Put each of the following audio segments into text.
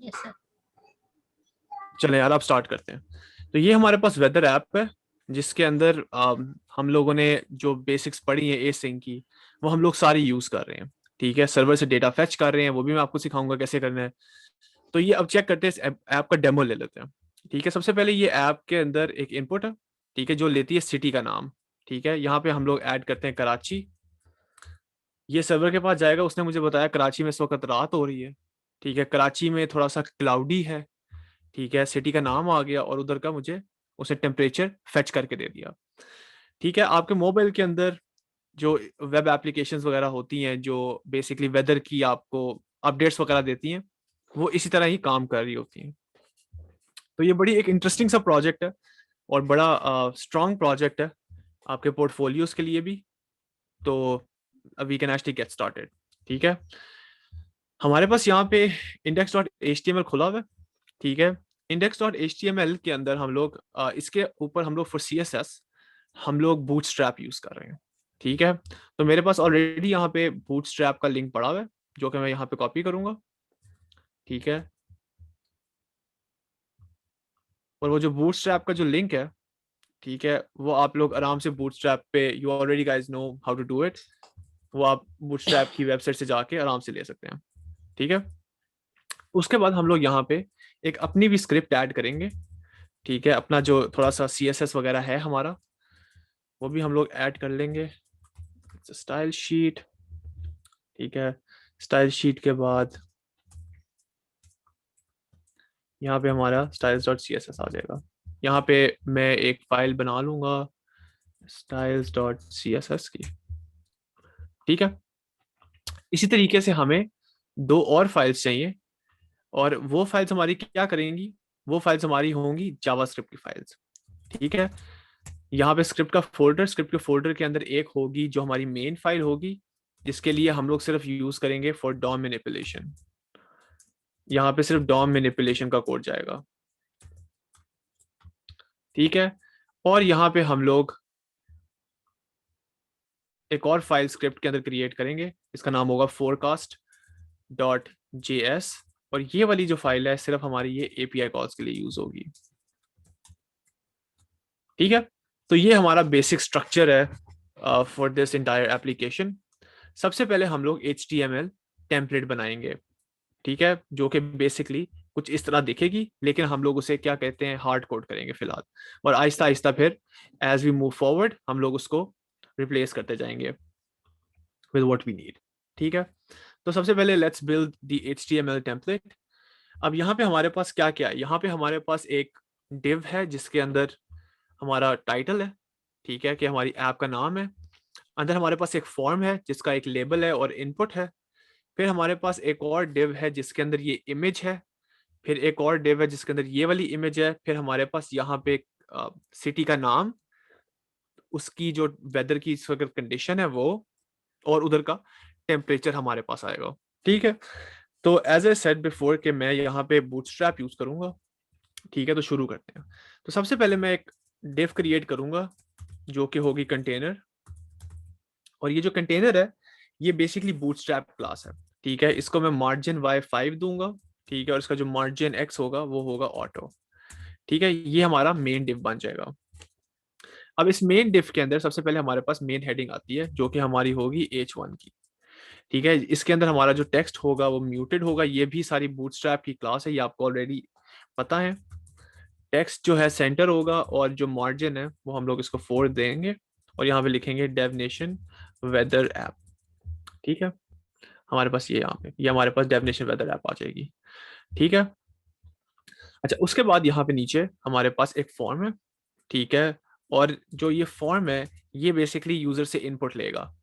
Yes sir. चलें यार, आप स्टार्ट करते हैं। तो ये हमारे पास वेदर ऐप है, जिसके अंदर हम लोगों ने जो बेसिक्स पढ़ी है ए सिंक की, वो हम लोग सारी यूज कर रहे हैं। ठीक है, सर्वर से डेटा फेच कर रहे हैं, वो भी मैं आपको सिखाऊंगा कैसे करना है। तो ये अब चेक करते हैं, इस ऐप का डेमो ले लेते हैं। ठीक है, सबसे पहले ये ऐप के अंदर एक इनपुट है, ठीक है, जो लेती है सिटी का नाम। ठीक है, यहाँ पे हम लोग ऐड करते हैं कराची। ये सर्वर के पास जाएगा, उसने मुझे बताया कराची में इस वक्त रात हो रही है। ठीक है, कराची में थोड़ा सा क्लाउडी है। ठीक है, सिटी का नाम आ गया और उधर का मुझे उसे टेम्परेचर फेच करके दे दिया। ठीक है, आपके मोबाइल के अंदर जो वेब एप्लीकेशंस वगैरह होती हैं, जो बेसिकली वेदर की आपको अपडेट्स वगैरह देती हैं, वो इसी तरह ही काम कर रही होती हैं। तो ये बड़ी एक इंटरेस्टिंग सा प्रोजेक्ट है और बड़ा स्ट्रॉन्ग प्रोजेक्ट है आपके पोर्टफोलियोज के लिए भी। तो we can actually get started. ठीक है, हमारे पास यहाँ पे index dot H T M L खुला हुआ है। ठीक है, index dot H T M L के अंदर हम लोग इसके ऊपर हम लोग फॉर सी एस एस हम लोग बूटस्ट्रैप यूज कर रहे हैं। ठीक है, तो मेरे पास ऑलरेडी यहाँ पे बूटस्ट्रैप का लिंक पड़ा हुआ है, जो कि मैं यहाँ पे कॉपी करूंगा। ठीक है, और वो जो बूटस्ट्रैप का जो लिंक है, ठीक है, वो आप लोग आराम से बूटस्ट्रैप पे, you already guys know how to do it, वो आप बूटस्ट्रैप की वेबसाइट से जाके आराम से ले सकते हैं। ठीक है, उसके बाद हम लोग यहाँ पे एक अपनी भी स्क्रिप्ट ऐड करेंगे। ठीक है, अपना जो थोड़ा सा सी एस एस वगैरह है हमारा, वो भी हम लोग ऐड कर लेंगे। Style sheet. ठीक है, स्टाइल शीट के बाद यहाँ पे हमारा styles dot C S S आ जाएगा। यहाँ पे मैं एक फाइल बना लूंगा styles dot C S S की। ठीक है, इसी तरीके से हमें दो और फाइल्स चाहिए, और वो फाइल्स हमारी क्या करेंगी, वो फाइल्स हमारी होंगी जावास्क्रिप्ट की फाइल्स। ठीक है, यहाँ पे स्क्रिप्ट के फोल्डर के अंदर एक होगी जो हमारी मेन फाइल होगी, जिसके लिए हम लोग सिर्फ यूज करेंगे फॉर डॉम मैनिपुलेशन। यहाँ पे सिर्फ डॉम मैनिपुलेशन का कोड जाएगा। ठीक है, और यहाँ पे हम लोग एक और फाइल स्क्रिप्ट के अंदर क्रिएट करेंगे, इसका नाम होगा फोरकास्ट डॉट जे एस, और ये वाली जो फाइल है सिर्फ हमारी ये एपीआई कॉल्स के लिए यूज होगी। ठीक है, तो ये हमारा बेसिक स्ट्रक्चर है फॉर दिस इंटायर एप्लीकेशन। सबसे पहले हम लोग HTML टेम्पलेट बनाएंगे। ठीक है, जो कि बेसिकली कुछ इस तरह दिखेगी, लेकिन हम लोग उसे क्या कहते हैं, हार्ड कोड करेंगे फिलहाल, और आहिस्ता आहिस्ता फिर एज वी मूव फॉरवर्ड हम लोग उसको रिप्लेस करते जाएंगे विद व्हाट वी नीड। ठीक है, तो सबसे पहले let's build the HTML template. अब यहाँ पे हमारे पास क्या क्या है, यहाँ पे हमारे पास एक div है जिसके अंदर हमारा टाइटल है। ठीक है, कि हमारी ऐप का नाम है। अंदर हमारे पास एक फॉर्म है जिसका एक लेबल है और इनपुट है। फिर हमारे पास एक और डिव है जिसके अंदर ये इमेज है। फिर एक और डिव है जिसके अंदर ये वाली इमेज है। फिर हमारे पास यहाँ पे सिटी का नाम, उसकी जो वेदर की इस वक्त कंडीशन है वो, और उधर का टेम्परेचर हमारे पास आएगा। ठीक है, तो एज ए सेड बिफोर कि मैं यहाँ पे बूटस्ट्रैप यूज करूंगा। ठीक है, तो शुरू करते हैं। तो सबसे पहले मैं एक डिव क्रिएट करूंगा जो कि होगी कंटेनर, और ये जो कंटेनर है ये बेसिकली बूटस्ट्रैप क्लास है। ठीक है, इसको मैं मार्जिन y5 दूंगा। ठीक है, और इसका जो मार्जिन x होगा वो होगा ऑटो। ठीक है, ये हमारा मेन डिव बन जाएगा। अब इस मेन डिव के अंदर सबसे पहले हमारे पास मेन हेडिंग आती है जो कि हमारी होगी h1 की। ठीक है, इसके अंदर हमारा जो टेक्स्ट होगा वो म्यूटेड होगा। ये भी सारी बूटस्ट्रैप की क्लास है, ये आपको ऑलरेडी पता है। टेक्स्ट जो है सेंटर होगा, और जो मार्जिन है वो हम लोग इसको 4 देंगे, और यहाँ पे लिखेंगे डेफिनेशन वेदर ऐप। ठीक है, हमारे पास ये यहाँ पे ये हमारे पास डेफिनेशन वेदर ऐप आ जाएगी। ठीक है, अच्छा, उसके बाद यहाँ पे नीचे हमारे पास एक फॉर्म है। ठीक है, और जो ये फॉर्म है ये बेसिकली यूजर से इनपुट लेगा,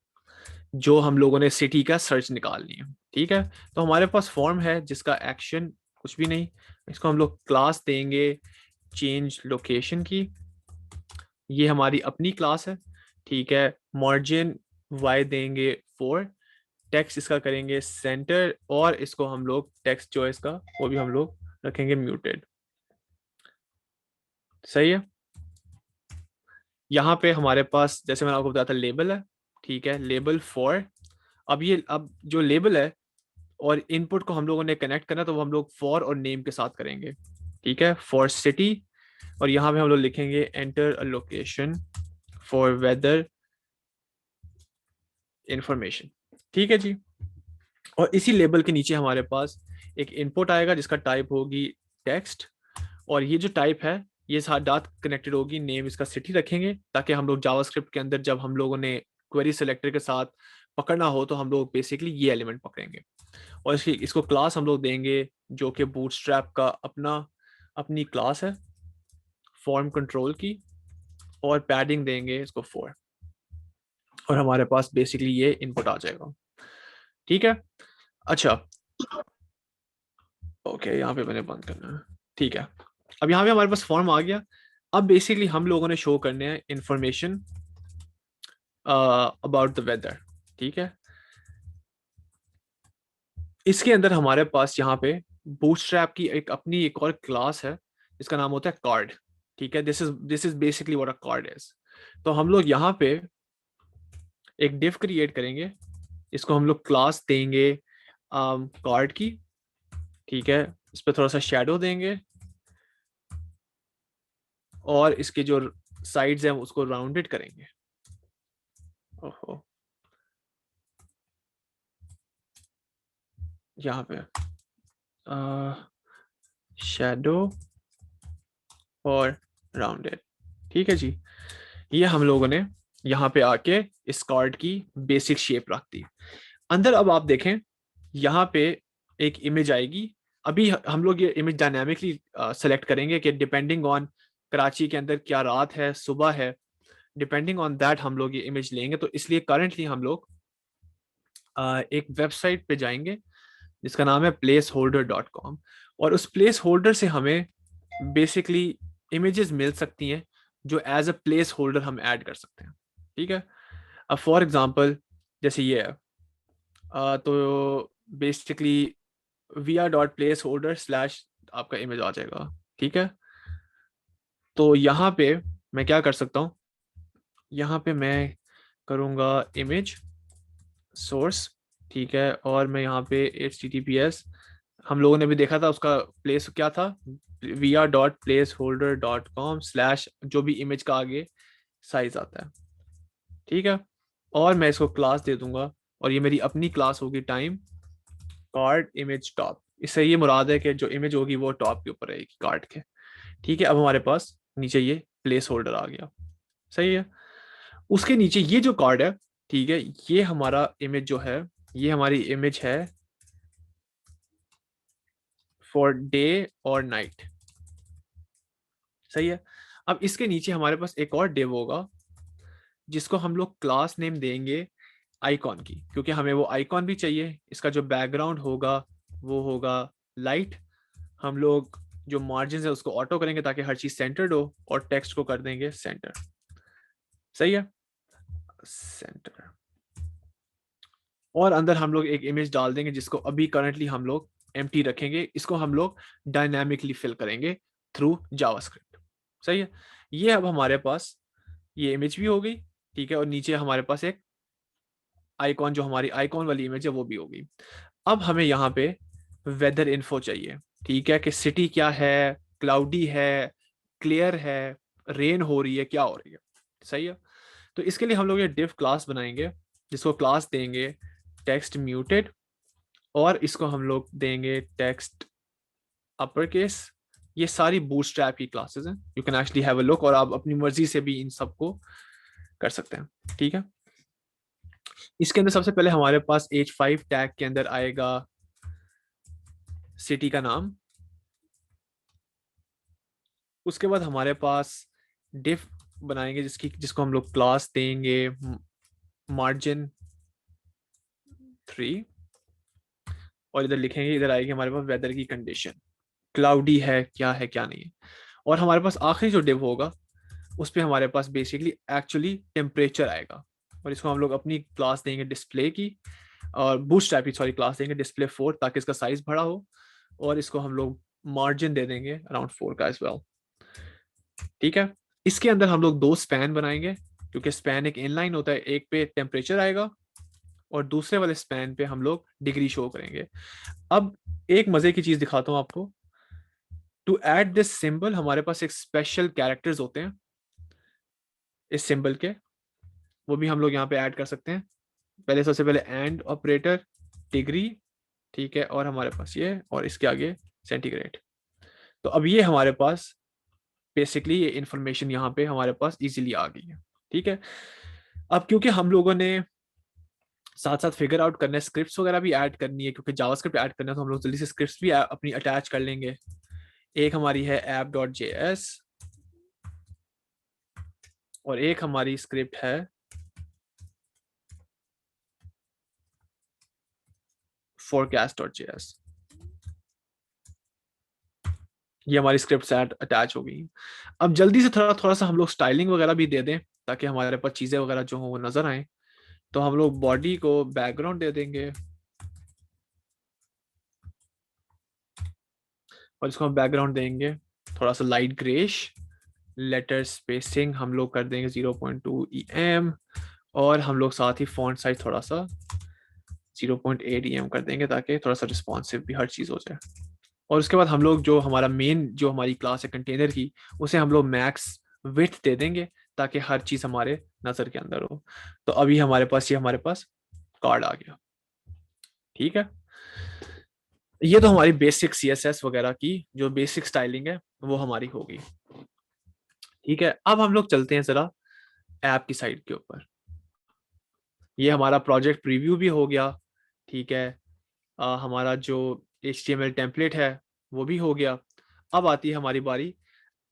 जो हम लोगों ने सिटी का सर्च निकालनी है। ठीक है, तो हमारे पास फॉर्म है जिसका एक्शन कुछ भी नहीं, इसको हम लोग क्लास देंगे चेंज लोकेशन की। ये हमारी अपनी क्लास है। ठीक है, मार्जिन वाई देंगे 4, टेक्स्ट इसका करेंगे सेंटर, और इसको हम लोग टेक्स्ट जो है इसका वो भी हम लोग रखेंगे म्यूटेड। सही है, यहाँ पे हमारे पास जैसे मैंने आपको बताया था लेबल है। ठीक है, लेबल फॉर, अब जो लेबल है और इनपुट को हम लोगों ने कनेक्ट करना, तो वो हम लोग फॉर और नेम के साथ करेंगे। ठीक है, फॉर सिटी, और यहाँ पे हम लोग लिखेंगे enter a location for weather information. ठीक है जी। और इसी लेबल के नीचे हमारे पास एक इनपुट आएगा जिसका टाइप होगी टेक्स्ट, और ये जो टाइप है ये साथ कनेक्टेड होगी, नेम इसका सिटी रखेंगे, ताकि हम लोग जावास्क्रिप्ट के अंदर जब हम लोगों ने क्वेरी सेलेक्टर के साथ पकड़ना हो तो हम लोग बेसिकली ये एलिमेंट पकड़ेंगे। और इसको क्लास हम लोग देंगे जो कि बूटस्ट्रैप का अपनी क्लास है फॉर्म कंट्रोल की, और पैडिंग देंगे इसको 4, और हमारे पास बेसिकली ये इनपुट आ जाएगा। ठीक है। अच्छा, ओके, यहाँ पे मैंने बंद करना है। ठीक है, अब यहाँ पे हमारे पास फॉर्म आ गया। अब बेसिकली हम लोगों ने शो करने हैं इंफॉर्मेशन अबाउट द वेदर। ठीक है, इसके अंदर हमारे पास यहाँ पे बूटस्ट्रैप की एक और क्लास है जिसका नाम होता है कार्ड। ठीक है, this is basically what a card is. तो हम लोग यहाँ पे एक डिव क्रिएट करेंगे, इसको हम लोग क्लास देंगे कार्ड की। ठीक है, इस पर थोड़ा सा शेडो देंगे, और इसके जो साइड्स हैं उसको राउंडेड करेंगे। ओहो, यहाँ पे शेडो और राउंडेड। ठीक है जी, ये हम लोगों ने यहाँ पे आके इस कार्ड की बेसिक शेप रख दी। अंदर अब आप देखें, यहाँ पे एक इमेज आएगी। अभी हम लोग ये इमेज डायनामिकली सेलेक्ट करेंगे कि डिपेंडिंग ऑन कराची के अंदर क्या रात है सुबह है, डिपेंडिंग ऑन दैट हम लोग ये इमेज लेंगे। तो इसलिए करंटली हम लोग एक वेबसाइट पे जाएंगे जिसका नाम है placeholder.com, और उस प्लेस होल्डर से हमें बेसिकली इमेजेस मिल सकती हैं जो एज अ प्लेस होल्डर हम ऐड कर सकते हैं। ठीक है, अब फॉर एग्जांपल जैसे ये है, तो बेसिकली vr.placeholder/ आपका इमेज आ जाएगा। ठीक है, तो यहाँ पे मैं क्या कर सकता हूँ, यहाँ पे मैं करूँगा इमेज सोर्स। ठीक है, और मैं यहाँ पे HTTPS, हम लोगों ने भी देखा था उसका प्लेस क्या था, vr.placeholder.com/ जो भी इमेज का आगे साइज आता है। ठीक है, और मैं इसको क्लास दे दूंगा, और ये मेरी अपनी क्लास होगी टाइम कार्ड इमेज टॉप। इससे ये मुराद है कि जो इमेज होगी वो टॉप के ऊपर रहेगी कार्ड के। ठीक है, अब हमारे पास नीचे ये प्लेस होल्डर आ गया। सही है, उसके नीचे ये जो कार्ड है, ठीक है, ये हमारा इमेज जो है, ये हमारी इमेज है फॉर डे और नाइट। सही है, अब इसके नीचे हमारे पास एक और डिव होगा जिसको हम लोग क्लास नेम देंगे आइकॉन की, क्योंकि हमें वो आइकॉन भी चाहिए। इसका जो बैकग्राउंड होगा वो होगा लाइट। हम लोग जो मार्जिन है उसको ऑटो करेंगे ताकि हर चीज सेंटर्ड हो, और टेक्स्ट को कर देंगे सेंटर। सही है, सेंटर। और अंदर हम लोग एक इमेज डाल देंगे जिसको अभी करंटली हम लोग एम्प्टी रखेंगे, इसको हम लोग डायनामिकली फिल करेंगे थ्रू जावास्क्रिप्ट। सही है, ये अब हमारे पास ये इमेज भी हो गई। ठीक है, और नीचे हमारे पास एक आइकॉन, जो हमारी आइकॉन वाली इमेज है वो भी होगी। अब हमें यहाँ पे वेदर इन्फो चाहिए। ठीक है, कि सिटी क्या है, क्लाउडी है, क्लियर है, रेन हो रही है, क्या हो रही है। सही है, तो इसके लिए हम लोग ये डिव क्लास बनाएंगे जिसको क्लास देंगे टेक्स्ट म्यूटेड, और इसको हम लोग देंगे टेक्स्ट अपर केस। ये सारी बूटस्ट्रैप की क्लासेस हैं, you can actually have a look, और आप अपनी मर्जी से भी इन सबको कर सकते हैं। ठीक है, इसके अंदर सबसे पहले हमारे पास H5 टैग के अंदर आएगा सिटी का नाम। उसके बाद हमारे पास डिफ बनाएंगे जिसको हम लोग क्लास देंगे मार्जिन 3, और इधर लिखेंगे, इधर आएगी हमारे पास वेदर की कंडीशन, क्लाउडी है क्या नहीं है। और हमारे पास आखिरी जो डिव होगा उस पर हमारे पास बेसिकली एक्चुअली टेम्परेचर आएगा, और इसको हम लोग अपनी क्लास देंगे डिस्प्ले की, और बूटस्ट्रैप की सॉरी क्लास देंगे डिस्प्ले 4 ताकि इसका साइज बड़ा हो, और इसको हम लोग मार्जिन दे देंगे अराउंड 4 का एज वेल। ठीक है, इसके अंदर हम लोग दो स्पैन बनाएंगे, क्योंकि स्पैन एक इनलाइन होता है, एक पे टेम्परेचर आएगा और दूसरे वाले स्पैन पे हम लोग डिग्री शो करेंगे। अब एक मजे की चीज दिखाता हूँ आपको। टू ऐड दिस सिंबल हमारे पास एक स्पेशल कैरेक्टर्स होते हैं इस सिंबल के, वो भी हम लोग यहाँ पे ऐड कर सकते हैं। पहले सबसे पहले एंड ऑपरेटर, डिग्री, ठीक है, और हमारे पास ये, और इसके आगे सेंटीग्रेड। तो अब ये हमारे पास बेसिकली ये इंफॉर्मेशन यहाँ पे हमारे पास इजीली आ गई है। ठीक है, अब क्योंकि हम लोगों ने साथ साथ फिगर आउट करना है, स्क्रिप्ट्स वगैरह भी ऐड करनी है, क्योंकि जावास्क्रिप्ट ऐड करना है, तो हम लोग जल्दी से स्क्रिप्ट्स भी अपनी अटैच कर लेंगे। एक हमारी है app.js और एक हमारी स्क्रिप्ट है forecast.js। ये हमारी स्क्रिप्ट अटैच हो गई। अब जल्दी से थोड़ा थोड़ा सा हम लोग स्टाइलिंग वगैरह भी दे दें ताकि हमारे पास चीजें वगैरह जो हो वो नजर आए। तो हम लोग बॉडी को बैकग्राउंड दे देंगे और इसको हम बैकग्राउंड देंगे थोड़ा सा लाइट ग्रेश। लेटर स्पेसिंग हम लोग कर देंगे 0.2 em और हम लोग साथ ही फॉन्ट साइज थोड़ा सा 0.8 em कर देंगे ताकि थोड़ा सा रिस्पॉन्सिव भी हर चीज़ हो जाए। और उसके बाद हम लोग जो हमारा मेन जो हमारी क्लास है कंटेनर की, उसे हम लोग मैक्स विड्थ दे देंगे ताकि हर चीज़ हमारे नज़र के अंदर हो। तो अभी हमारे पास कार्ड आ गया। ठीक है, ये तो हमारी बेसिक CSS वगैरह की जो बेसिक स्टाइलिंग है वो हमारी होगी। ठीक है, अब हम लोग चलते हैं जरा ऐप की साइड के ऊपर। ये हमारा प्रोजेक्ट प्रीव्यू भी हो गया। ठीक है, हमारा जो HTML टेम्पलेट है वो भी हो गया। अब आती है हमारी बारी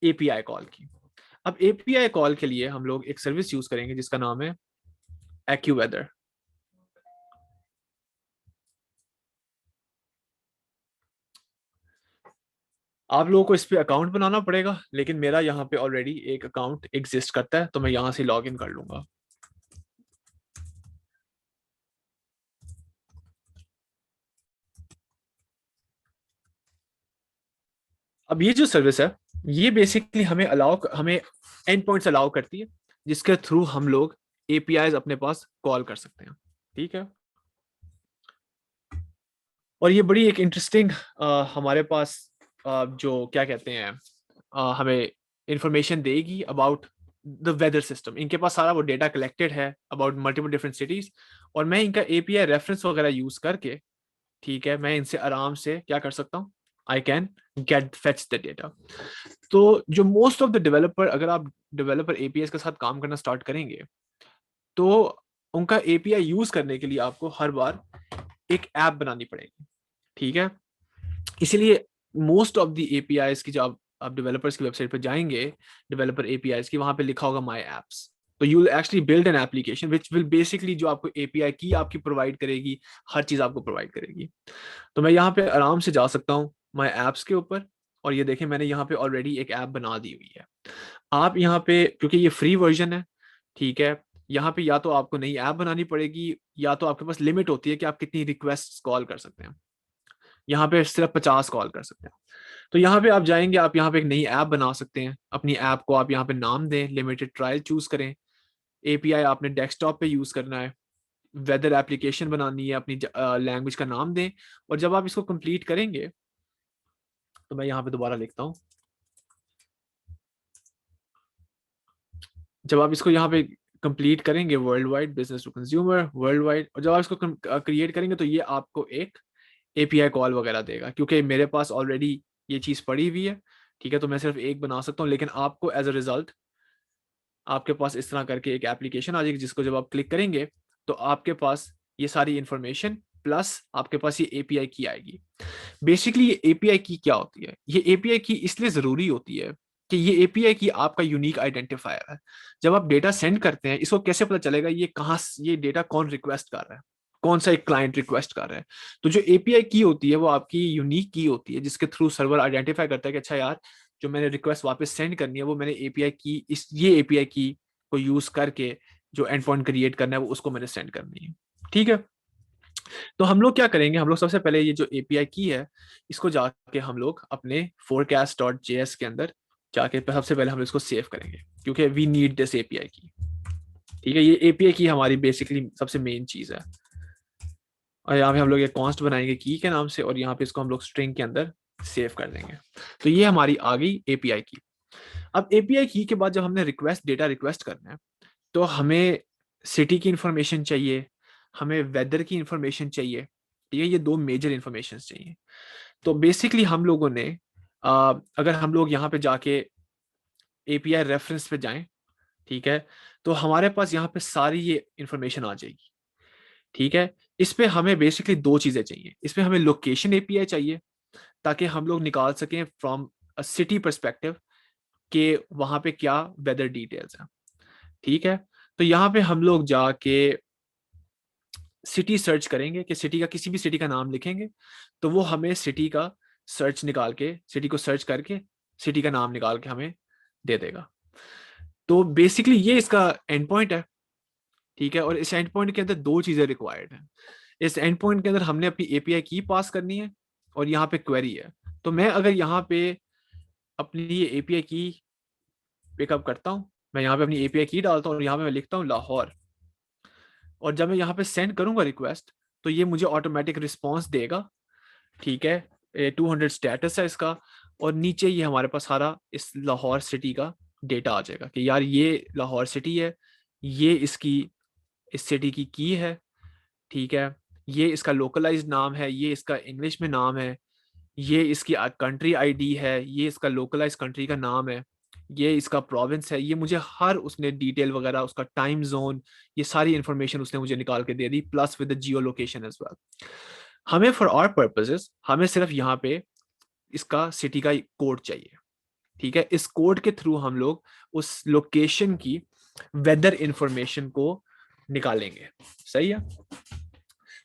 API कॉल की। अब API कॉल के लिए हम लोग एक सर्विस यूज करेंगे जिसका नाम है AccuWeather। आप लोगों को इस पे अकाउंट बनाना पड़ेगा, लेकिन मेरा यहाँ पे ऑलरेडी एक अकाउंट एग्जिस्ट करता है तो मैं यहाँ से लॉग इन कर लूंगा। अब ये जो सर्विस है ये बेसिकली हमें एंड पॉइंट्स अलाउ करती है जिसके थ्रू हम लोग APIs अपने पास कॉल कर सकते हैं। ठीक है, और ये बड़ी एक इंटरेस्टिंग हमारे पास जो क्या कहते हैं हमें इंफॉर्मेशन देगी अबाउट द वेदर सिस्टम। इनके पास सारा वो डेटा कलेक्टेड है अबाउट मल्टीपल डिफरेंट सिटीज, और मैं इनका API रेफरेंस वगैरह यूज करके, ठीक है, मैं इनसे आराम से क्या कर सकता हूँ, I can get fetch the data. तो जो मोस्ट ऑफ द डेवलपर, अगर आप डेवलपर APIs के साथ काम करना स्टार्ट करेंगे तो उनका API यूज करने के लिए आपको हर बार एक ऐप बनानी पड़ेगी। ठीक है, इसीलिए मोस्ट ऑफ द APIs की, जब आप डेवलपर्स की वेबसाइट पर जाएंगे डेवलपर APIs की, वहां पे लिखा होगा माई एप्स। तो you will actually build an application which will basically जो आपको API की आपकी प्रोवाइड करेगी, हर चीज आपको प्रोवाइड करेगी। तो मैं यहाँ पे आराम से जा सकता हूँ माई एप्स के ऊपर, और ये देखें मैंने यहाँ पे ऑलरेडी एक ऐप बना दी हुई है। आप यहाँ पे, क्योंकि ये फ्री वर्जन है, ठीक है, यहाँ पे या तो आपको नई ऐप बनानी पड़ेगी या तो आपके पास लिमिट होती है कि आप कितनी रिक्वेस्ट कॉल कर सकते हैं। यहाँ पे सिर्फ 50 कॉल कर सकते हैं। तो यहाँ पे आप जाएंगे, आप यहाँ पे एक नई ऐप बना सकते हैं। अपनी ऐप को आप यहाँ पे नाम दें, लिमिटेड ट्रायल चूज करें, API आपने डेस्कटॉप पे यूज करना है, वेदर एप्लीकेशन बनानी है, अपनी लैंग्वेज का नाम दें। और जब आप इसको कंप्लीट करेंगे तो मैं यहाँ पे दोबारा लिखता हूँ, जब आप इसको यहाँ पे कंप्लीट करेंगे, world wide business to consumer world wide, और जब आप इसको क्रिएट करेंगे तो ये आपको एक API कॉल वगैरह देगा। क्योंकि मेरे पास ऑलरेडी ये चीज़ पड़ी हुई है, ठीक है, तो मैं सिर्फ एक बना सकता हूँ, लेकिन आपको एज अ रिजल्ट आपके पास इस तरह करके एक एप्लीकेशन आ जाएगी जिसको जब आप क्लिक करेंगे तो आपके पास ये सारी इंफॉर्मेशन प्लस आपके पास ये API की आएगी। बेसिकली ये API की क्या होती है, ये API की इसलिए ज़रूरी होती है कि ये API की आपका यूनिक आइडेंटिफायर है। जब आप डेटा सेंड करते हैं, इसको कैसे पता चलेगा ये कहाँ, ये डेटा कौन रिक्वेस्ट कर रहा है, कौन सा एक क्लाइंट रिक्वेस्ट कर रहा है। तो जो API की होती है वो आपकी यूनिक की होती है जिसके थ्रू सर्वर आइडेंटिफाई करता है कि अच्छा यार, जो मैंने रिक्वेस्ट वापस सेंड करनी है वो मैंने API की ये API की को यूज करके जो एंड पॉइंट क्रिएट करना है वो उसको मैंने सेंड करनी है। ठीक है, तो हम लोग क्या करेंगे, हम लोग सबसे पहले ये जो API की है इसको जाके हम लोग अपने forecast.js के अंदर जाके सबसे पहले हम इसको सेव करेंगे क्योंकि वी नीड दिस API की। ठीक है, ये API की हमारी बेसिकली सबसे मेन चीज है। और यहाँ पे हम लोग एक कॉन्स्ट बनाएंगे की के नाम से, और यहाँ पे इसको हम लोग स्ट्रिंग के अंदर सेव कर देंगे। तो ये हमारी आ गई एपीआई की। अब एपीआई की के बाद जब हमने डेटा रिक्वेस्ट करना है, तो हमें सिटी की इंफॉर्मेशन चाहिए, हमें वेदर की इंफॉर्मेशन चाहिए, ठीक है, ये दो मेजर इंफॉर्मेशन चाहिए। तो बेसिकली हम लोगों ने अगर हम लोग यहाँ पे जाके एपीआई रेफरेंस पे जाएं, ठीक है, तो हमारे पास यहाँ पे सारी ये इंफॉर्मेशन आ जाएगी। ठीक है, इस पे हमें बेसिकली दो चीजें चाहिए। इसमें हमें लोकेशन एपीआई चाहिए, ताकि हम लोग निकाल सकें फ्रॉम अ सिटी परस्पेक्टिव कि वहां पे क्या वेदर डिटेल्स हैं। ठीक है, तो यहाँ पे हम लोग जाके सिटी सर्च करेंगे, कि सिटी का, किसी भी सिटी का नाम लिखेंगे तो वो हमें सिटी का सर्च निकाल के, सिटी को सर्च करके सिटी का नाम निकाल के हमें दे देगा। तो बेसिकली ये इसका एंड पॉइंट है। ठीक है, और इस एंड पॉइंट के अंदर दो चीजें रिक्वायर्ड हैं। इस एंड पॉइंट के अंदर हमने अपनी एपीआई की पास करनी है, और यहाँ पे क्वेरी है। तो मैं अगर यहाँ पे अपनी ये एपीआई की पिकअप करता हूँ, मैं यहाँ पे अपनी एपीआई की डालता हूँ और यहाँ पे मैं लिखता हूँ लाहौर, और जब मैं यहाँ पे सेंड करूंगा रिक्वेस्ट, तो ये मुझे ऑटोमेटिक रिस्पॉन्स देगा। ठीक है, 200 स्टेटस है इसका, और नीचे ये हमारे पास सारा इस लाहौर सिटी का डेटा आ जाएगा कि यार ये लाहौर सिटी है, ये इसकी, इस सिटी की है। ठीक है, ये इसका लोकलाइज्ड नाम है, ये इसका इंग्लिश में नाम है, ये इसकी कंट्री आईडी है, ये इसका लोकलाइज कंट्री का नाम है, ये इसका प्रोविंस है। ये मुझे हर उसने डिटेल वगैरह, उसका टाइम जोन, ये सारी इंफॉर्मेशन उसने मुझे निकाल के दे दी, plus with the geo location as well. हमें फॉर आवर पर्पसेस हमें सिर्फ यहाँ पे इसका सिटी का कोड चाहिए। ठीक है, इस कोड के थ्रू हम लोग उस लोकेशन की वेदर इंफॉर्मेशन को निकालेंगे। सही है,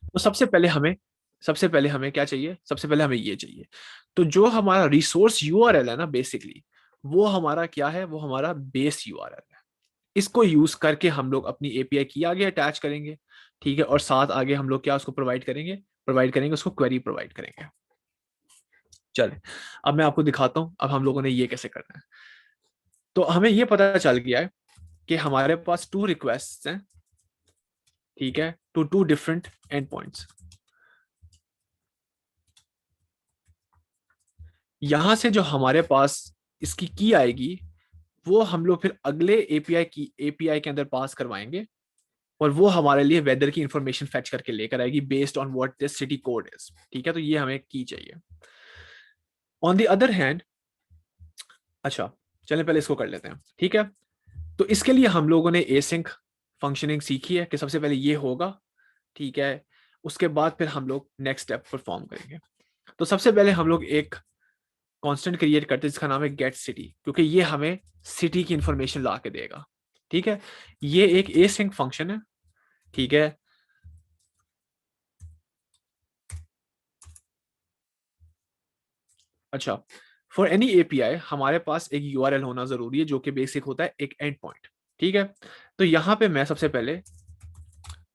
तो सबसे पहले हमें क्या चाहिए, सबसे पहले हमें ये चाहिए। तो जो हमारा रिसोर्स यूआरएल है ना, बेसिकली वो हमारा क्या है, वो हमारा बेस यूआरएल है। इसको यूज करके हम लोग अपनी एपीआई की आगे अटैच करेंगे। ठीक है, और साथ आगे हम लोग क्या उसको प्रोवाइड करेंगे उसको क्वेरी प्रोवाइड करेंगे। चले, अब मैं आपको दिखाता हूं अब हम लोगों ने ये कैसे करना है। तो हमें ये पता चल गया है कि हमारे पास टू रिक्वेस्ट हैं। ठीक है, to two different end points. यहां से जो हमारे पास इसकी की आएगी, वो हम लोग फिर अगले एपीआई के अंदर पास करवाएंगे, और वो हमारे लिए वेदर की इंफॉर्मेशन फैच करके लेकर आएगी based on what this city code is. ठीक है, तो ये हमें की चाहिए। ऑन द अदर हैंड, अच्छा, चलें पहले इसको कर लेते हैं। ठीक है, तो इसके लिए हम लोगों ने एसिंक फंक्शनिंग सीखी है कि सबसे पहले ये होगा। ठीक है, उसके बाद फिर हम लोग नेक्स्ट स्टेप परफॉर्म करेंगे। तो सबसे पहले हम लोग एक कांस्टेंट क्रिएट करते हैं जिसका नाम है गेट सिटी, क्योंकि ये हमें सिटी की इंफॉर्मेशन ला के देगा। ठीक है, ये एक एसिंक फंक्शन है। ठीक है, अच्छा, फॉर एनी एपीआई हमारे पास एक यूआरएल होना जरूरी है, जो कि बेसिक होता है एक एंड पॉइंट। ठीक है, तो यहां पे मैं सबसे पहले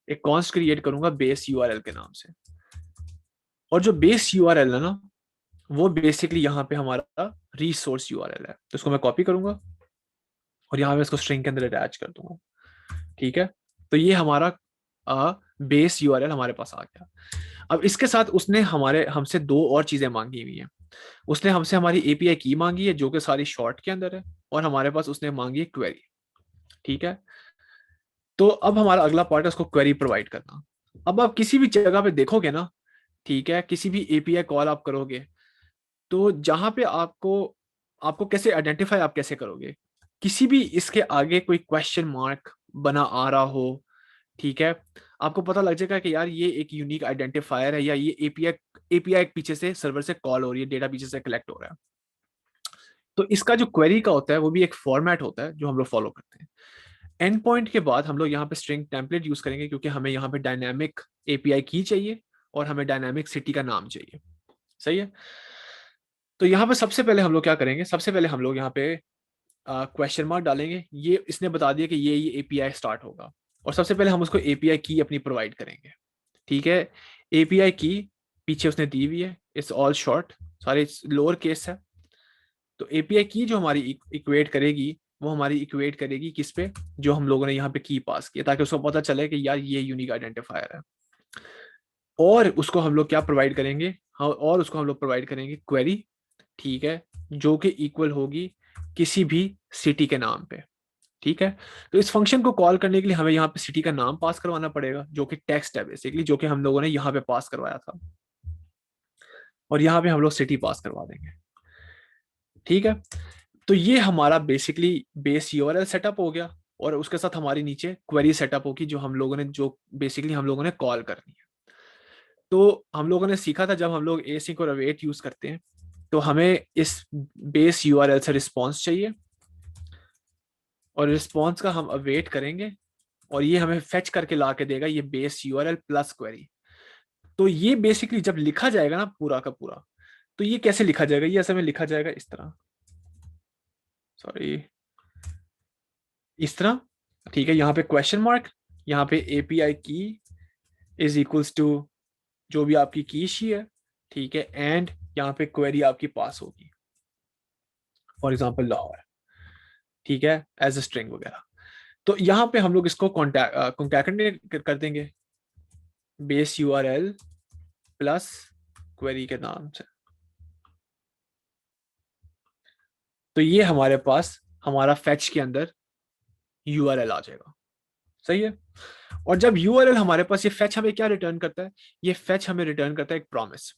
एक कॉन्स्ट क्रिएट करूंगा बेस यूआरएल के नाम से, और जो बेस यूआरएल है ना, वो बेसिकली यहाँ पे हमारा रिसोर्स यूआरएल है। तो इसको मैं कॉपी करूंगा और यहाँ पे इसको स्ट्रिंग के अंदर अटैच कर दूंगा। ठीक है, तो ये हमारा बेस यूआरएल हमारे पास आ गया। अब इसके साथ उसने हमारे हमसे दो और चीजें मांगी हुई हैं। उसने हमसे हमारी एपीआई की मांगी है, जो कि सारी शॉर्ट के अंदर है, और हमारे पास उसने मांगी है क्वेरी। ठीक है, तो अब हमारा अगला पार्ट है उसको क्वेरी प्रोवाइड करना। अब आप किसी भी जगह पे देखोगे ना, ठीक है, किसी भी एपीआई कॉल आप करोगे, तो जहां पे आपको आपको कैसे आइडेंटिफाई आप कैसे करोगे, किसी भी इसके आगे कोई क्वेश्चन मार्क बना आ रहा हो, ठीक है, आपको पता लग जाएगा कि यार ये एक यूनिक आइडेंटिफायर है, या ये एपीआई एपीआई पीछे से सर्वर से कॉल हो रही है, डेटा पीछे से कलेक्ट हो रहा है। तो इसका जो क्वेरी का होता है वो भी एक फॉर्मेट होता है जो हम लोग फॉलो करते हैं। एंड पॉइंट के बाद हम लोग यहाँ पे स्ट्रिंग टेम्पलेट यूज करेंगे, क्योंकि हमें यहाँ पे डायनामिक एपीआई की चाहिए, और हमें डायनामिक सिटी का नाम चाहिए। सही है, तो यहाँ पे सबसे पहले हम लोग क्या करेंगे, सबसे पहले हम लोग यहाँ पे क्वेश्चन मार्क डालेंगे। ये इसने बता दिया कि ये एपीआई स्टार्ट होगा, और सबसे पहले हम उसको एपीआई की अपनी प्रोवाइड करेंगे। ठीक है, एपीआई की पीछे उसने दी हुई है, इट्स ऑल शॉर्ट, सारे लोअर केस है। तो एपीआई की जो हमारी इक्वेट करेगी, वो हमारी इक्वेट करेगी किस पे, जो हम लोगों ने यहाँ पे की पास किया, ताकि उसको पता चले कि यार ये यूनिक आइडेंटिफायर है। और उसको हम लोग क्या प्रोवाइड करेंगे, हाँ, और उसको हम लोग प्रोवाइड करेंगे क्वेरी, ठीक है, जो कि इक्वल होगी किसी भी सिटी के नाम पे। ठीक है, तो इस फंक्शन को कॉल करने के लिए हमें यहाँ पे सिटी का नाम पास करवाना पड़ेगा, जो कि टेक्स्ट है बेसिकली, जो कि हम लोगों ने यहाँ पे पास करवाया था, और यहाँ पे हम लोग सिटी पास करवा देंगे। ठीक है, तो ये हमारा बेसिकली बेस यूआरएल सेटअप हो गया, और उसके साथ हमारी नीचे क्वेरी सेटअप होगी, जो हम लोगों ने जो बेसिकली हम लोगों ने कॉल करनी है। तो हम लोगों ने सीखा था, जब हम लोग एसिंक और अवेट यूज करते हैं तो हमें इस बेस यूआरएल से रिस्पॉन्स चाहिए, और रिस्पॉन्स का हम अवेट करेंगे, और ये हमें फेच करके ला के देगा ये बेस यूआरएल प्लस क्वेरी। तो ये बेसिकली जब लिखा जाएगा ना पूरा का पूरा, तो ये कैसे लिखा जाएगा, ये ऐसे में लिखा जाएगा इस तरह, सॉरी, इस तरह। ठीक है, यहाँ पे क्वेश्चन मार्क, यहाँ पे एपीआई की इज इक्वल्स टू जो भी आपकी की शी है, ठीक है, एंड यहाँ पे क्वेरी आपकी पास होगी, फॉर एग्जाम्पल लाहौर, ठीक है, एज अ स्ट्रिंग वगैरह। तो यहाँ पे हम लोग इसको कॉन्टैक्ट कर देंगे बेस यूआरएल प्लस क्वेरी के नाम से। तो ये हमारे पास हमारा फेच के अंदर यूआरएल आ जाएगा, सही है। और जब यूआरएल हमारे पास, ये फेच हमें क्या रिटर्न करता है, ये फेच हमें रिटर्न करता है एक प्रॉमिस,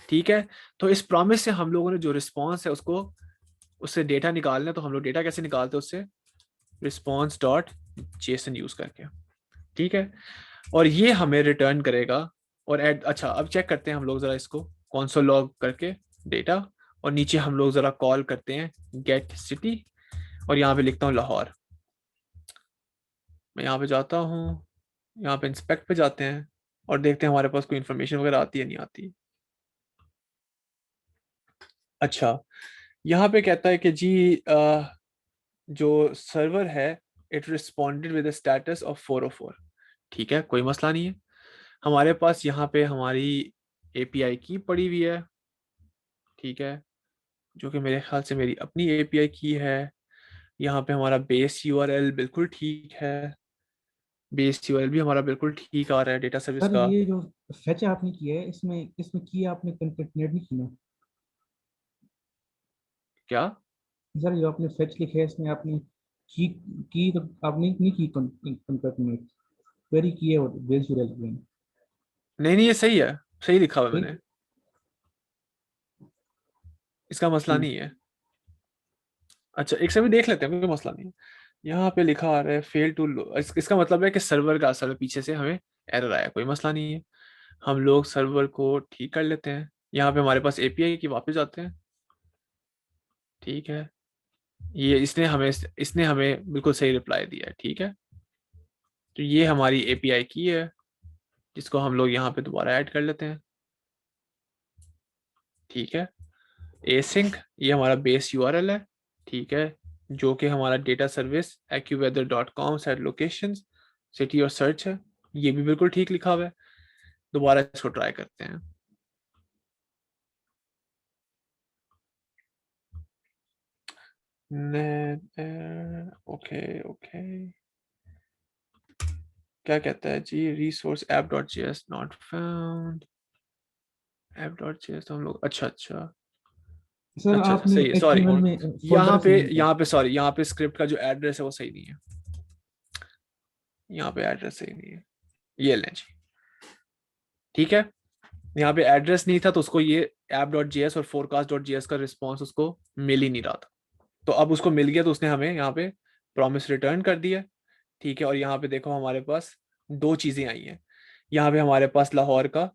ठीक है। तो इस प्रॉमिस से हम लोगों ने जो रिस्पॉन्स है उसको, उससे डेटा निकालना है, तो हम लोग डेटा कैसे निकालते हैं उससे, रिस्पॉन्स डॉट जेसन यूज करके, ठीक है। और ये हमें रिटर्न करेगा, और एड, अच्छा अब चेक करते हैं हम लोग जरा इसको कॉन्सोल लॉग करके डेटा, और नीचे हम लोग जरा कॉल करते हैं गेट सिटी, और यहाँ पे लिखता हूँ लाहौर। मैं यहाँ पे जाता हूँ, यहाँ पे इंस्पेक्ट पे जाते हैं, और देखते हैं हमारे पास कोई इन्फॉर्मेशन वगैरह आती है नहीं आती। अच्छा, यहाँ पे कहता है कि जी जो सर्वर है it responded with status of 404। ठीक है, कोई मसला नहीं है। हमारे पास यहाँ पे हमारी एपीआई की पड़ी हुई है, ठीक है, जो कि मेरे ख्याल से मेरी अपनी एपीआई की है। यहाँ पे हमारा बेस यूआरएल बिल्कुल ठीक है, बेस यूआरएल भी हमारा बिल्कुल ठीक आ रहा है डेटा सर्विस सर का। ये जो फेच आपने किया है, इसमें इसमें की आपने कंकेटनेट नहीं की ना? क्या? सर जो आपने फेच लिखे है इसमें आपने की तो आपने नहीं की कंकेटनेट, क्वेरी की है और बेस यूआरएल की है। नहीं नहीं, ये सही है, सही लिखा हुआ है मैंने, ठीक इसका मसला ठीक। नहीं है। अच्छा, एक से भी देख लेते हैं, कोई मसला नहीं है। यहाँ पे लिखा आ रहा है फेल टू, इसका मतलब है कि सर्वर का असल में पीछे से हमें एरर आया, कोई मसला नहीं है। हम लोग सर्वर को ठीक कर लेते हैं, यहाँ पे हमारे पास एपीआई की वापस जाते हैं, ठीक है। ये इसने हमें बिल्कुल सही रिप्लाई दिया है, ठीक है। तो ये हमारी एपीआई की है, जिसको हम लोग यहाँ पे दोबारा ऐड कर लेते हैं, ठीक है। एसिंक, ये हमारा बेस यूआरएल है, ठीक है, जो कि हमारा data service AccuWeather.com set location city और सर्च है, ये भी बिल्कुल ठीक लिखा हुआ है। दोबारा इसको ट्राई करते हैं। ओके ओके, क्या कहता है जी, resource app dot G S not found, app dot G S हम लोग, अच्छा अच्छा, सर अच्छा अच्छा आपने सही है, सॉरी। एचटीएमएल में फोल्डर यहाँ पे, से नहीं था? यहाँ पे सॉरी, यहाँ पे स्क्रिप्ट का जो एड्रेस है वो सही नहीं है, यहाँ पे एड्रेस सही नहीं है, ये लें जी, ठीक है। यहाँ पे एड्रेस नहीं था, तो उसको ये ऐप डॉट जी एस और फोरकास्ट डॉट जी एस का रिस्पॉन्स उसको मिल ही नहीं रहा था। तो अब उसको मिल गया, तो उसने हमें यहाँ पे प्रॉमिस रिटर्न कर दिया, ठीक है। और यहाँ पे देखो हमारे पास दो चीजें आई हैं, यहाँ पे हमारे पास लाहौर का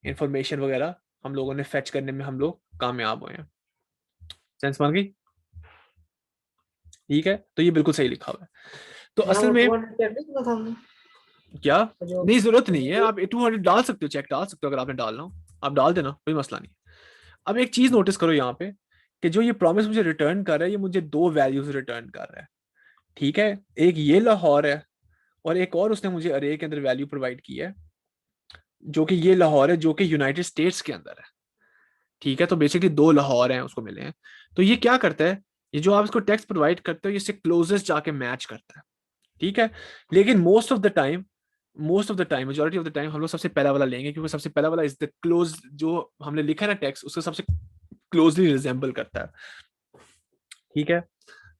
इंफॉर्मेशन वगैरह हम लोगों ने फेच करने में हम लोग कामयाब हुए हैं। सेंस बन गई, ठीक है। तो ये बिल्कुल सही लिखा हुआ है। तो यहाँ असल वो में 200 पे अपडेट किया था हमने क्या, जो नहीं जरूरत नहीं है, आप 200 डाल सकते हो, चेक डाल सकते हो, अगर आपने डालना हो आप डाल देना, कोई मसला नहीं। अब एक चीज नोटिस करो यहाँ पे, कि जो ये प्रॉमिस मुझे रिटर्न कर रहा है, ये मुझे दो वैल्यूज रिटर्न कर रहा है, ठीक है। एक ये लाहौर है, और एक और उसने मुझे अरे के अंदर वैल्यू प्रोवाइड की है, जो कि ये लाहौर है, जो कि यूनाइटेड स्टेट्स के अंदर है, ठीक है। तो बेसिकली दो लाहौर हैं उसको मिले हैं। तो ये क्या करता है, ये जो आप इसको टेक्स्ट प्रोवाइड करते हो, ये इससे क्लोजेस्ट जाके मैच करता है, ठीक है। लेकिन most of the time most of the time, majority of the time हम लोग सबसे पहला वाला लेंगे, क्योंकि सबसे पहला वाला इज द क्लोज, जो हमने लिखा है ना टेक्स्ट, उसको सबसे क्लोजली रिजेंबल करता है। ठीक है,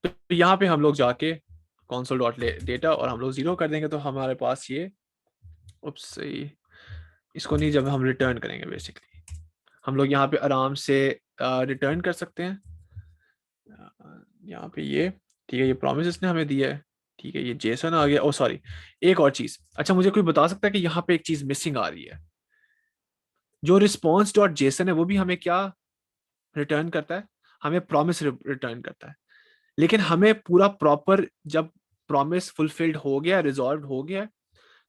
तो यहाँ पे हम लोग जाके console डॉट डेटा और हम लोग 0 कर देंगे, तो हमारे पास ये सही, इसको नहीं, जब हम रिटर्न करेंगे बेसिकली हम लोग यहाँ पे आराम से रिटर्न कर सकते हैं। यहाँ पे ये ठीक है, ये प्रॉमिस इसने हमें दिया है, ठीक है, ये जेसन आ गया। ओ सॉरी, एक और चीज, अच्छा मुझे कोई बता सकता है कि यहाँ पे एक चीज मिसिंग आ रही है, जो रिस्पॉन्स डॉट जेसन है वो भी हमें क्या रिटर्न करता है, हमें प्रॉमिस रिटर्न करता है, लेकिन हमें पूरा प्रॉपर जब प्रॉमिस फुलफिल्ड हो गया, रिजॉल्व हो गया,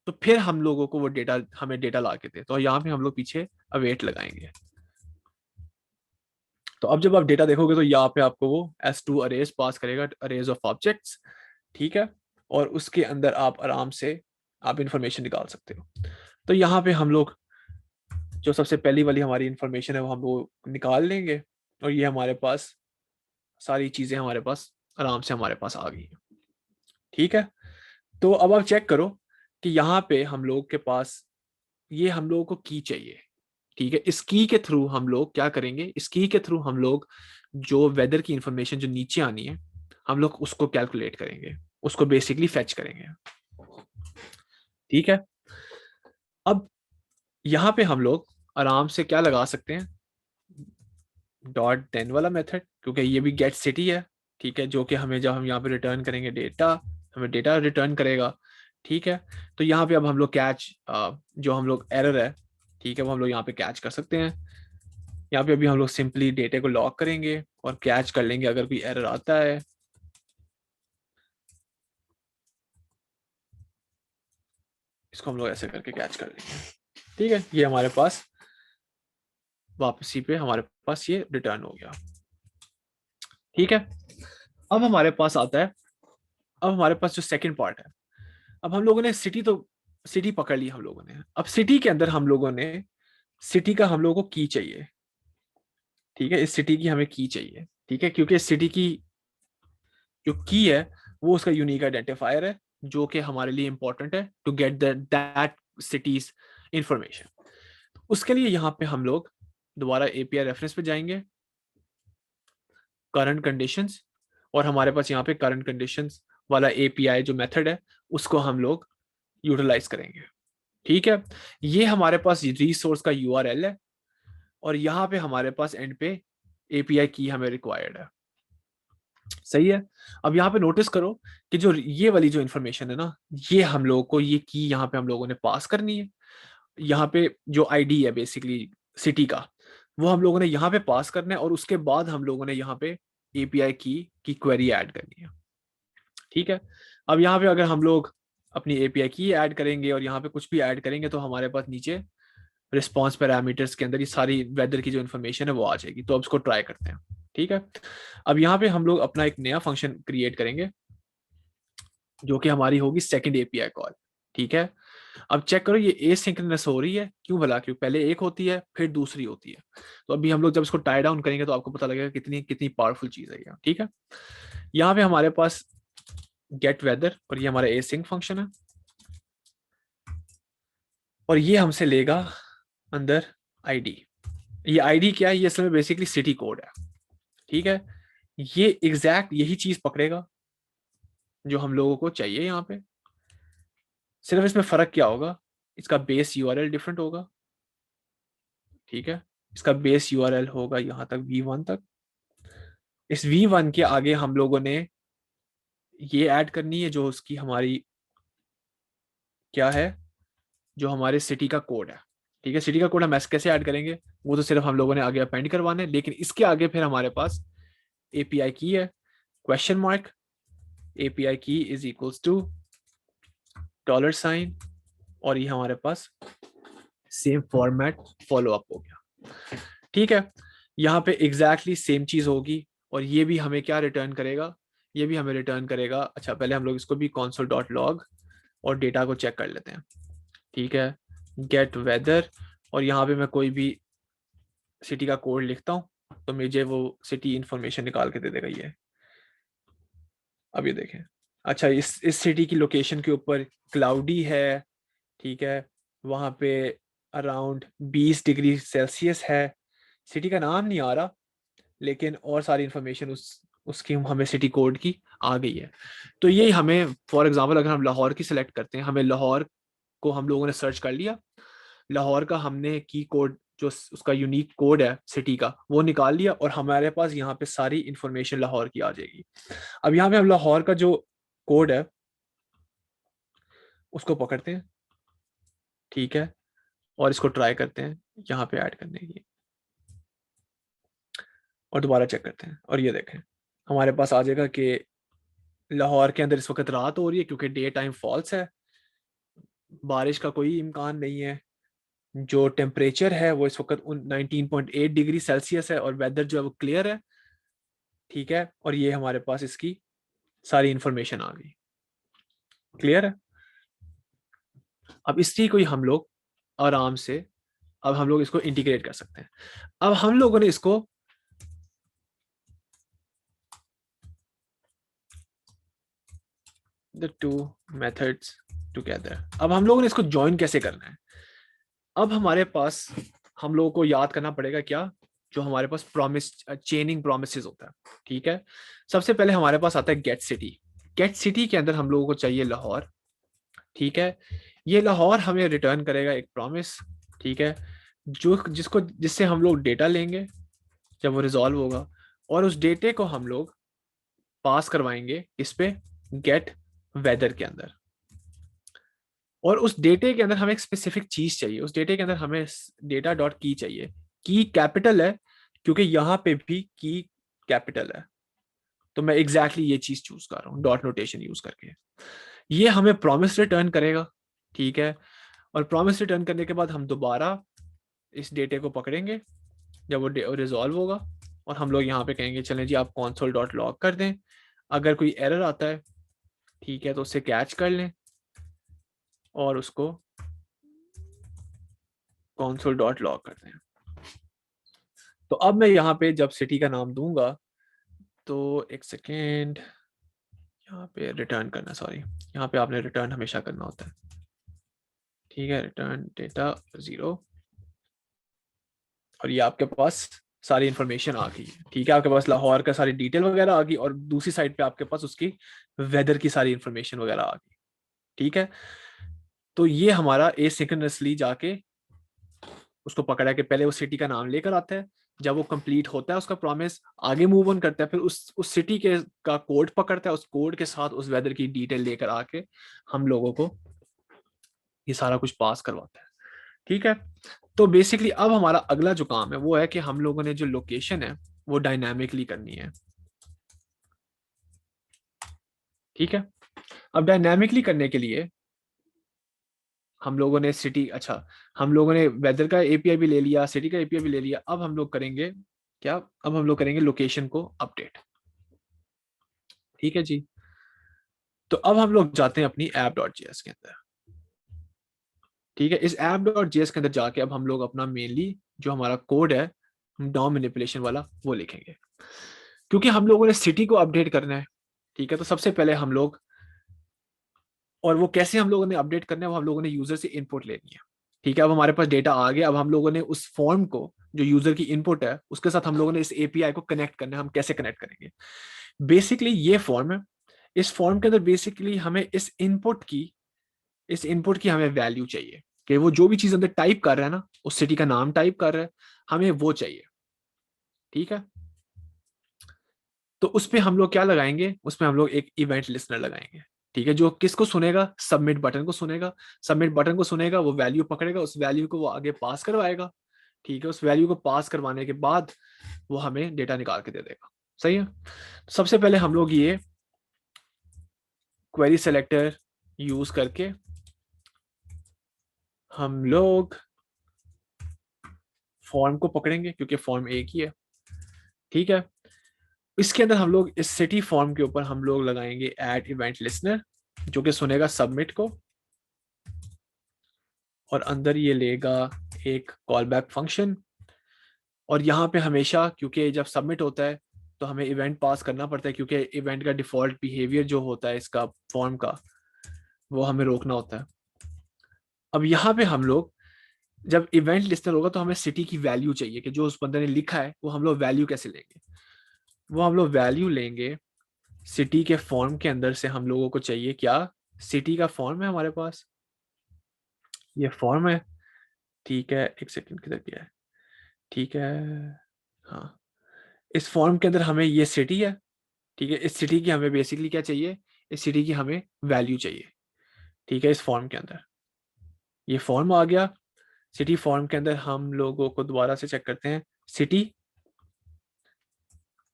तो फिर हम लोगों को वो डेटा, हमें डेटा ला के दे, तो यहाँ पे हम लोग पीछे अवेट लगाएंगे। तो अब जब आप डेटा देखोगे तो यहाँ पे आपको वो S2 अरेज पास करेगा, अरेज ऑफ ऑब्जेक्ट्स, ठीक है, और उसके अंदर आप आराम से आप इंफॉर्मेशन निकाल सकते हो। तो यहाँ पे हम लोग जो सबसे पहली वाली हमारी इंफॉर्मेशन है वो हम वो निकाल लेंगे, और ये हमारे पास सारी चीजें हमारे पास आराम से हमारे पास आ गई है। ठीक है, तो अब आप चेक करो कि यहाँ पे हम लोग के पास ये हम लोगों को की चाहिए। ठीक है, इस की के थ्रू हम लोग क्या करेंगे, इस की के थ्रू हम लोग जो वेदर की इंफॉर्मेशन जो नीचे आनी है हम लोग उसको कैलकुलेट करेंगे, उसको बेसिकली फेच करेंगे। ठीक है, अब यहाँ पे हम लोग आराम से क्या लगा सकते हैं, डॉट देन वाला मेथड, क्योंकि ये भी गेट सिटी है। ठीक है, जो कि हमें जब हम यहाँ पे रिटर्न करेंगे डेटा, हमें डेटा रिटर्न करेगा। ठीक है, तो यहाँ पे अब हम लोग कैच, जो हम लोग एरर है, ठीक है, वो हम लोग यहाँ पे कैच कर सकते हैं। यहाँ पे अभी हम लोग सिंपली डेटा को लॉक करेंगे और कैच कर लेंगे अगर कोई एरर आता है। इसको हम लोग ऐसे करके कैच कर लेंगे। ठीक है, ये हमारे पास वापसी पे हमारे पास ये रिटर्न हो गया। ठीक है, अब हमारे पास आता है, अब हमारे पास जो सेकंड पार्ट है, अब हम लोगों ने सिटी, तो सिटी पकड़ ली हम लोगों ने, अब सिटी के अंदर हम लोगों ने सिटी का हम लोगों को की चाहिए। ठीक है, इस सिटी की हमें की चाहिए। ठीक है, क्योंकि इस सिटी की जो की है वो उसका यूनिक आइडेंटिफायर है, जो कि हमारे लिए इंपॉर्टेंट है to get that cities information. उसके लिए यहाँ पे हम लोग दोबारा एपीआई रेफरेंस पे जाएंगे, करंट कंडीशंस, और हमारे पास यहाँ पे करंट कंडीशंस वाला एपीआई जो मेथड है उसको हम लोग यूटिलाइज करेंगे। ठीक है, ये हमारे पास रिसोर्स का यूआरएल है, और यहाँ पे हमारे पास एंड पे एपीआई की हमें रिक्वायर्ड है। सही है, अब यहाँ पे नोटिस करो कि जो ये वाली जो इंफॉर्मेशन है ना, ये हम लोगों को ये की यहाँ पे हम लोगों ने पास करनी है। यहाँ पे जो आईडी है बेसिकली सिटी का, वो हम लोगों ने यहाँ पे पास करना है, और उसके बाद हम लोगों ने यहाँ पे एपीआई की क्वेरी ऐड करनी है। ठीक है, अब यहाँ पे अगर हम लोग अपनी एपीआई की ऐड करेंगे और यहाँ पे कुछ भी ऐड करेंगे, तो हमारे पास नीचे रिस्पॉन्स पैरामीटर्स के अंदर ये सारी वेदर की जो इन्फॉर्मेशन है वो आ जाएगी। तो अब इसको ट्राई करते हैं। ठीक है, अब यहाँ पे हम लोग अपना एक नया फंक्शन क्रिएट करेंगे, जो कि हमारी होगी सेकंड एपीआई कॉल। ठीक है, अब चेक करो ये एसिंक्रोनस हो रही है, क्यों भला, क्यों पहले एक होती है फिर दूसरी होती है। तो अभी हम लोग जब इसको टाई डाउन करेंगे तो आपको पता लगेगा कितनी कितनी पावरफुल चीज है ये। ठीक है, यहाँ पे हमारे पास गेट वेदर, और ये हमारा एसिंक फंक्शन है, और ये हमसे लेगा अंदर आईडी। ये आईडी क्या है, ये असल में बेसिकली सिटी कोड है। ठीक है, ये एग्जैक्ट यही चीज पकड़ेगा जो हम लोगों को चाहिए यहाँ पे। सिर्फ इसमें फर्क क्या होगा, इसका बेस यूआरएल डिफरेंट होगा। ठीक है, इसका बेस यूआरएल होगा यहाँ तक v1 तक। इस v1 के आगे हम लोगों ने ये ऐड करनी है जो उसकी हमारी क्या है, जो हमारे सिटी का कोड है। ठीक है, सिटी का कोड हम ऐसे कैसे ऐड करेंगे, वो तो सिर्फ हम लोगों ने आगे अपेंड करवाना है, लेकिन इसके आगे फिर हमारे पास एपीआई की है, क्वेश्चन मार्क एपीआई की इज इक्वल्स टू $, और ये हमारे पास सेम फॉर्मेट फॉलो अप हो गया। ठीक है, यहाँ पे एग्जैक्टली सेम चीज होगी, और ये भी हमें क्या रिटर्न करेगा, ये भी हमें रिटर्न करेगा। अच्छा, पहले हम लोग इसको भी console.log और डेटा को चेक कर लेते हैं। ठीक है, गेट वेदर, और यहाँ पे मैं कोई भी सिटी का कोड लिखता हूँ तो मुझे वो सिटी इंफॉर्मेशन निकाल के दे देगा ये। अब ये देखें, अच्छा इस सिटी की लोकेशन के ऊपर क्लाउडी है। ठीक है, वहाँ पे अराउंड 20 डिग्री सेल्सियस है, सिटी का नाम नहीं आ रहा, लेकिन और सारी इंफॉर्मेशन उसकी हमें सिटी कोड की आ गई है। तो ये हमें फॉर एग्जांपल अगर हम लाहौर की सिलेक्ट करते हैं, हमें लाहौर को हम लोगों ने सर्च कर लिया, लाहौर का हमने की कोड जो उसका यूनिक कोड है सिटी का वो निकाल लिया, और हमारे पास यहाँ पे सारी इंफॉर्मेशन लाहौर की आ जाएगी। अब यहाँ पे हम लाहौर का जो कोड है उसको पकड़ते हैं, ठीक है, और इसको ट्राई करते हैं यहाँ पे ऐड करने की, और दोबारा चेक करते हैं, और ये देखें हमारे पास आ जाएगा कि लाहौर के अंदर इस वक्त रात हो रही है क्योंकि डे टाइम फॉल्स है, बारिश का कोई इम्कान नहीं है, जो टेम्परेचर है वो इस वक्त 19.8 डिग्री सेल्सियस है, और वेदर जो है वो क्लियर है, ठीक है, और ये हमारे पास इसकी सारी इंफॉर्मेशन आ गई। क्लियर है? अब इसी को ही हम लोग आराम से अब हम लोग इसको इंटीग्रेट कर सकते हैं। अब हम लोगों ने इसको द टू मेथड्स टुगेदर, अब हम लोगों ने इसको ज्वाइन कैसे करना है। अब हमारे पास हम लोगों को याद करना पड़ेगा क्या, जो हमारे पास प्रॉमिस चेनिंग प्रोमिसेस होता है, ठीक है। सबसे पहले हमारे पास आता है गेट सिटी। गेट सिटी के अंदर हम लोगों को चाहिए लाहौर, ठीक है। ये लाहौर हमें रिटर्न करेगा एक प्रॉमिस, ठीक है, जिससे हम लोग डेटा लेंगे जब वो रिजॉल्व होगा, और उस डेटे को हम लोग पास करवाएंगे इस पे गेट वेदर के अंदर। और उस डेटे के अंदर हमें एक स्पेसिफिक चीज चाहिए, उस डेटे के अंदर हमें डेटा डॉट की चाहिए। की कैपिटल है क्योंकि यहाँ पे भी की कैपिटल है, तो मैं एग्जैक्टली ये चीज चूज कर रहा हूँ डॉट नोटेशन यूज करके। ये हमें प्रॉमिस रिटर्न करेगा, ठीक है। और प्रॉमिस रिटर्न करने के बाद हम दोबारा इस डेटे को पकड़ेंगे जब वो रिजॉल्व होगा, और हम लोग यहाँ पे कहेंगे चलें जी आप कॉन्सोल डॉट लॉग कर दें। अगर कोई एरर आता है, ठीक है, तो उससे कैच कर लें और उसको कॉन्सोल डॉट लॉग कर दें। तो अब मैं यहाँ पे जब सिटी का नाम दूंगा, तो एक सेकेंड, यहाँ पे रिटर्न करना, सॉरी, यहाँ पे आपने रिटर्न हमेशा करना होता है, ठीक है, रिटर्न डेटा 0, और ये आपके पास सारी इंफॉर्मेशन आ गई है, ठीक है, आपके पास लाहौर का सारी डिटेल वगैरह आ गई, और दूसरी साइड पे आपके पास उसकी वेदर की सारी इंफॉर्मेशन वगैरह आ गई, ठीक है। तो ये हमारा एसिंक्रोनसली जाके उसको पकड़ा के पहले उस सिटी का नाम लेकर आता है, जब वो कंप्लीट होता है उसका प्रॉमिस, आगे मूव ऑन करता है, फिर उस सिटी के का कोड पकड़ता है, उस कोड के साथ उस वेदर की डिटेल लेकर आके हम लोगों को ये सारा कुछ पास करवाता है, ठीक है। तो बेसिकली अब हमारा अगला जो काम है वो है कि हम लोगों ने जो लोकेशन है वो डायनामिकली करनी है, ठीक है। अब डायनामिकली करने के लिए हम लोगों ने सिटी, अच्छा, हम लोगों ने वेदर का एपीआई भी ले लिया, सिटी का एपीआई भी ले लिया, अब हम लोग करेंगे क्या, अब हम लोग करेंगे लोकेशन को अपडेट, ठीक है जी। तो अब हम लोग जाते हैं अपनी ऐप डॉट जेएस के अंदर, ठीक है। इस ऐप डॉट जेएस के अंदर जाके अब हम लोग अपना मेनली जो हमारा कोड है डॉम मैनिपुलेशन वाला वो लिखेंगे, क्योंकि हम लोगों ने सिटी को अपडेट करना है, ठीक है। तो सबसे पहले हम लोग, और वो कैसे हम लोगों ने अपडेट करना है, वो हम लोगों ने यूजर से इनपुट लेनी है, ठीक है। अब हमारे पास डेटा आ गया, अब हम लोगों ने उस फॉर्म को जो यूजर की इनपुट है उसके साथ हम लोगों ने इस एपीआई को कनेक्ट करना है। हम कैसे कनेक्ट करेंगे, बेसिकली ये फॉर्म है, इस फॉर्म के अंदर बेसिकली हमें इस इनपुट की हमें वैल्यू चाहिए, कि वो जो भी चीज अंदर टाइप कर रहा है ना, उस सिटी का नाम टाइप कर रहा है, हमें वो चाहिए, ठीक है। तो उस पर हम लोग क्या लगाएंगे, उसमें हम लोग एक इवेंट लिसनर लगाएंगे, ठीक है, जो किसको सुनेगा, सबमिट बटन को सुनेगा, सबमिट बटन को सुनेगा, वो वैल्यू पकड़ेगा, उस वैल्यू को वो आगे पास करवाएगा, ठीक है। उस वैल्यू को पास करवाने के बाद वो हमें डेटा निकाल के दे देगा, सही है। सबसे पहले हम लोग ये क्वेरी सेलेक्टर यूज करके हम लोग फॉर्म को पकड़ेंगे, क्योंकि फॉर्म एक ही है, ठीक है। इसके अंदर हम लोग इस सिटी फॉर्म के ऊपर हम लोग लगाएंगे ऐड इवेंट लिसनर, जो कि सुनेगा सबमिट को, और अंदर ये लेगा एक कॉल बैक फंक्शन। और यहाँ पे हमेशा, क्योंकि जब सबमिट होता है तो हमें इवेंट पास करना पड़ता है, क्योंकि इवेंट का डिफॉल्ट बिहेवियर जो होता है इसका फॉर्म का, वो हमें रोकना होता है। अब यहाँ पे हम लोग जब इवेंट लिस्टर होगा तो हमें सिटी की वैल्यू चाहिए कि जो उस बंदे ने लिखा है वो हम लोग वैल्यू कैसे लेंगे। वो हम लोग वैल्यू लेंगे सिटी के फॉर्म के अंदर से। हम लोगों को चाहिए क्या, सिटी का फॉर्म है हमारे पास, ये फॉर्म है, ठीक है। एक सेकंड, किधर गया है, ठीक है, हाँ। इस फॉर्म के अंदर हमें ये सिटी है, ठीक है। इस सिटी की हमें बेसिकली क्या चाहिए, इस सिटी की हमें वैल्यू चाहिए, ठीक है। इस फॉर्म के अंदर ये फॉर्म आ गया। सिटी फॉर्म के अंदर हम लोगों को दोबारा से चेक करते हैं सिटी,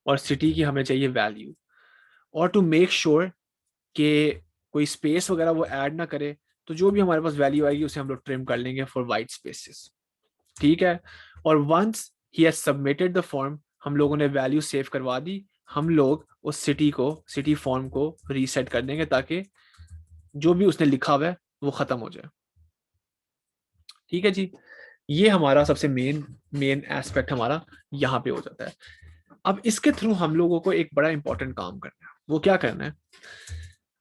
और सिटी की हमें चाहिए वैल्यू। और टू मेक श्योर कि कोई स्पेस वगैरह वो ऐड ना करे, तो जो भी हमारे पास वैल्यू आएगी उसे हम लोग ट्रिम कर लेंगे फॉर वाइट स्पेसेस, ठीक है। और once he has submitted the form, हम लोगों ने वैल्यू सेव करवा दी, हम लोग उस सिटी फॉर्म को रीसेट कर देंगे ताकि जो भी उसने लिखा हुआ है वो खत्म हो जाए, ठीक है जी। ये हमारा सबसे मेन मेन एस्पेक्ट हमारा यहाँ पे हो जाता है। अब इसके थ्रू हम लोगों को एक बड़ा इंपॉर्टेंट काम करना है। वो क्या करना है,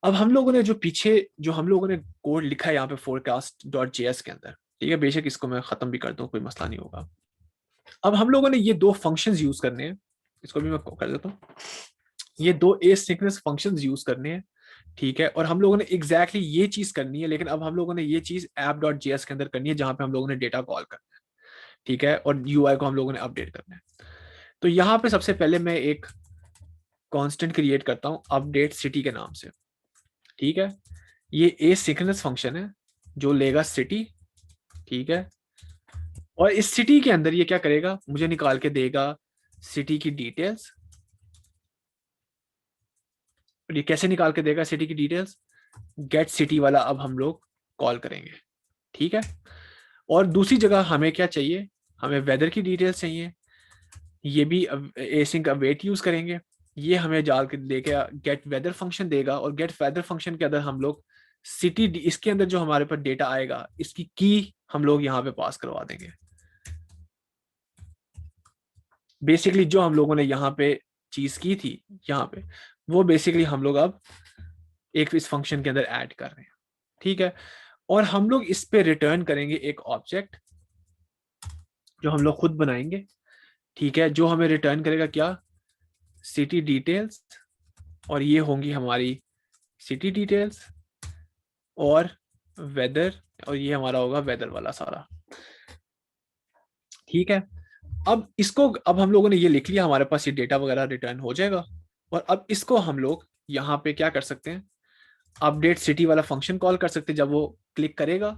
अब हम लोगों ने जो पीछे जो हम लोगों ने कोड लिखा है यहाँ पे forecast.js के अंदर, ठीक है, बेशक इसको मैं खत्म भी कर दूं कोई मसला नहीं होगा। अब हम लोगों ने ये दो फंक्शंस यूज करने हैं, इसको भी मैं कर देता हूँ। ये दो एसिंक्रोनस फंक्शंस यूज करने हैं, ठीक है। और हम लोगों ने एग्जैक्टली ये चीज करनी है, लेकिन अब हम लोगों ने ये चीज app.js के अंदर करनी है जहां पे हम लोगों ने डेटा कॉल करना है, ठीक है। और यूआई को हम लोगों ने अपडेट करना है। तो यहाँ पे सबसे पहले मैं एक कांस्टेंट क्रिएट करता हूँ अपडेट सिटी के नाम से, ठीक है। ये एसिंक्रोनस फंक्शन है जो लेगा सिटी, ठीक है। और इस सिटी के अंदर ये क्या करेगा, मुझे निकाल के देगा सिटी की डिटेल्स। और ये कैसे निकाल के देगा सिटी की डिटेल्स, गेट सिटी वाला अब हम लोग कॉल करेंगे, ठीक है। और दूसरी जगह हमें क्या चाहिए, हमें वेदर की डिटेल्स चाहिए, ये भी एसिंक अवेट यूज करेंगे। ये हमें डाल के देगा गेट वेदर फंक्शन देगा, और गेट वेदर फंक्शन के अंदर हम लोग सिटी, इसके अंदर जो हमारे पास डेटा आएगा इसकी की हम लोग यहाँ पे पास करवा देंगे। बेसिकली जो हम लोगों ने यहाँ पे चीज की थी यहाँ पे, वो बेसिकली हम लोग अब एक इस फंक्शन के अंदर ऐड कर रहे हैं, ठीक है। और हम लोग इस पे रिटर्न करेंगे एक ऑब्जेक्ट जो हम लोग खुद बनाएंगे, ठीक है। जो हमें रिटर्न करेगा क्या, सिटी डिटेल्स, और ये होंगी हमारी सिटी डिटेल्स और वेदर, और ये हमारा होगा वेदर वाला सारा, ठीक है। अब हम लोगों ने ये लिख लिया, हमारे पास ये डेटा वगैरह रिटर्न हो जाएगा। और अब इसको हम लोग यहाँ पे क्या कर सकते हैं, अपडेट सिटी वाला फंक्शन कॉल कर सकते हैं। जब वो क्लिक करेगा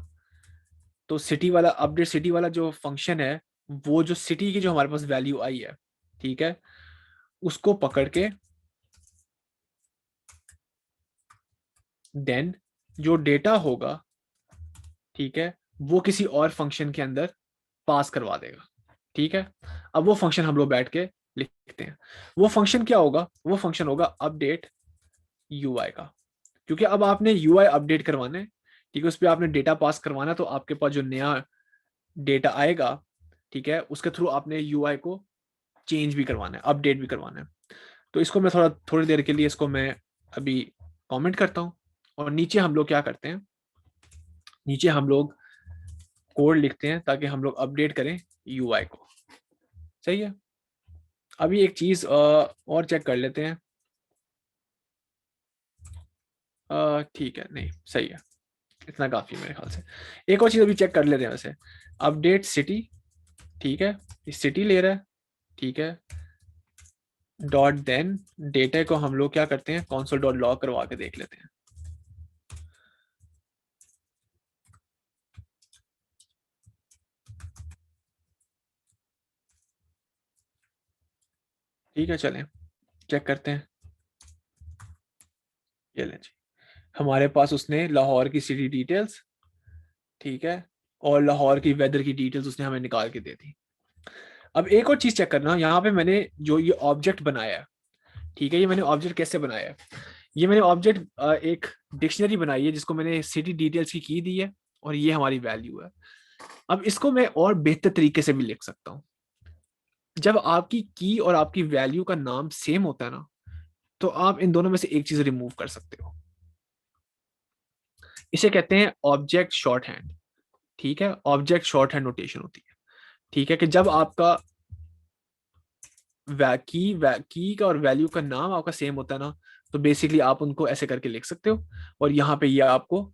तो सिटी वाला अपडेट सिटी वाला जो फंक्शन है, वो जो सिटी की जो हमारे पास वैल्यू आई है, ठीक है, उसको पकड़ के देन जो डेटा होगा, ठीक है, वो किसी और फंक्शन के अंदर पास करवा देगा, ठीक है। अब वो फंक्शन हम लोग बैठ के लिखते हैं। वो फंक्शन क्या होगा, वो फंक्शन होगा अपडेट यूआई का, क्योंकि अब आपने यूआई अपडेट करवाना है, ठीक है। उस पर आपने डेटा पास करवाना है, तो आपके पास जो नया डेटा आएगा, ठीक है, उसके थ्रू आपने यूआई को चेंज भी करवाना है, अपडेट भी करवाना है। तो इसको मैं थोड़ी देर के लिए इसको मैं अभी कमेंट करता हूँ। और नीचे हम लोग क्या करते हैं, नीचे हम लोग कोड लिखते हैं ताकि हम लोग अपडेट करें यूआई को, सही है। अभी एक चीज और चेक कर लेते हैं, ठीक है, नहीं सही है, इतना काफी है मेरे ख्याल से। एक और चीज अभी चेक कर लेते हैं वैसे, अपडेट सिटी, ठीक है, इस सिटी ले रहा है, ठीक है। डॉट देन डेटा को हम लोग क्या करते हैं, console डॉट लॉग करवा के देख लेते हैं। ठीक है, चलें चेक करते हैं। ये लें जी, हमारे पास उसने लाहौर की सिटी डिटेल्स, ठीक है, और लाहौर की वेदर की डिटेल्स उसने हमें निकाल के दे दी। अब एक और चीज चेक करना, यहाँ पे मैंने जो ये ऑब्जेक्ट बनाया है, ठीक है, ये मैंने ऑब्जेक्ट कैसे बनाया है, ये मैंने ऑब्जेक्ट एक डिक्शनरी बनाई है जिसको मैंने सिटी डिटेल्स की दी है, और ये हमारी वैल्यू है। अब इसको मैं और बेहतर तरीके से भी लिख सकता हूँ। जब आपकी की और आपकी वैल्यू का नाम सेम होता है ना, तो आप इन दोनों में से एक चीज रिमूव कर सकते हो। इसे कहते हैं ऑब्जेक्ट शॉर्ट हैंड, ठीक है, ऑब्जेक्ट शॉर्ट हैंड नोटेशन होती है। ठीक है, कि जब आपका की का और वैल्यू का नाम आपका सेम होता है ना, तो बेसिकली आप उनको ऐसे करके लिख सकते हो, और यहाँ पे ये आपको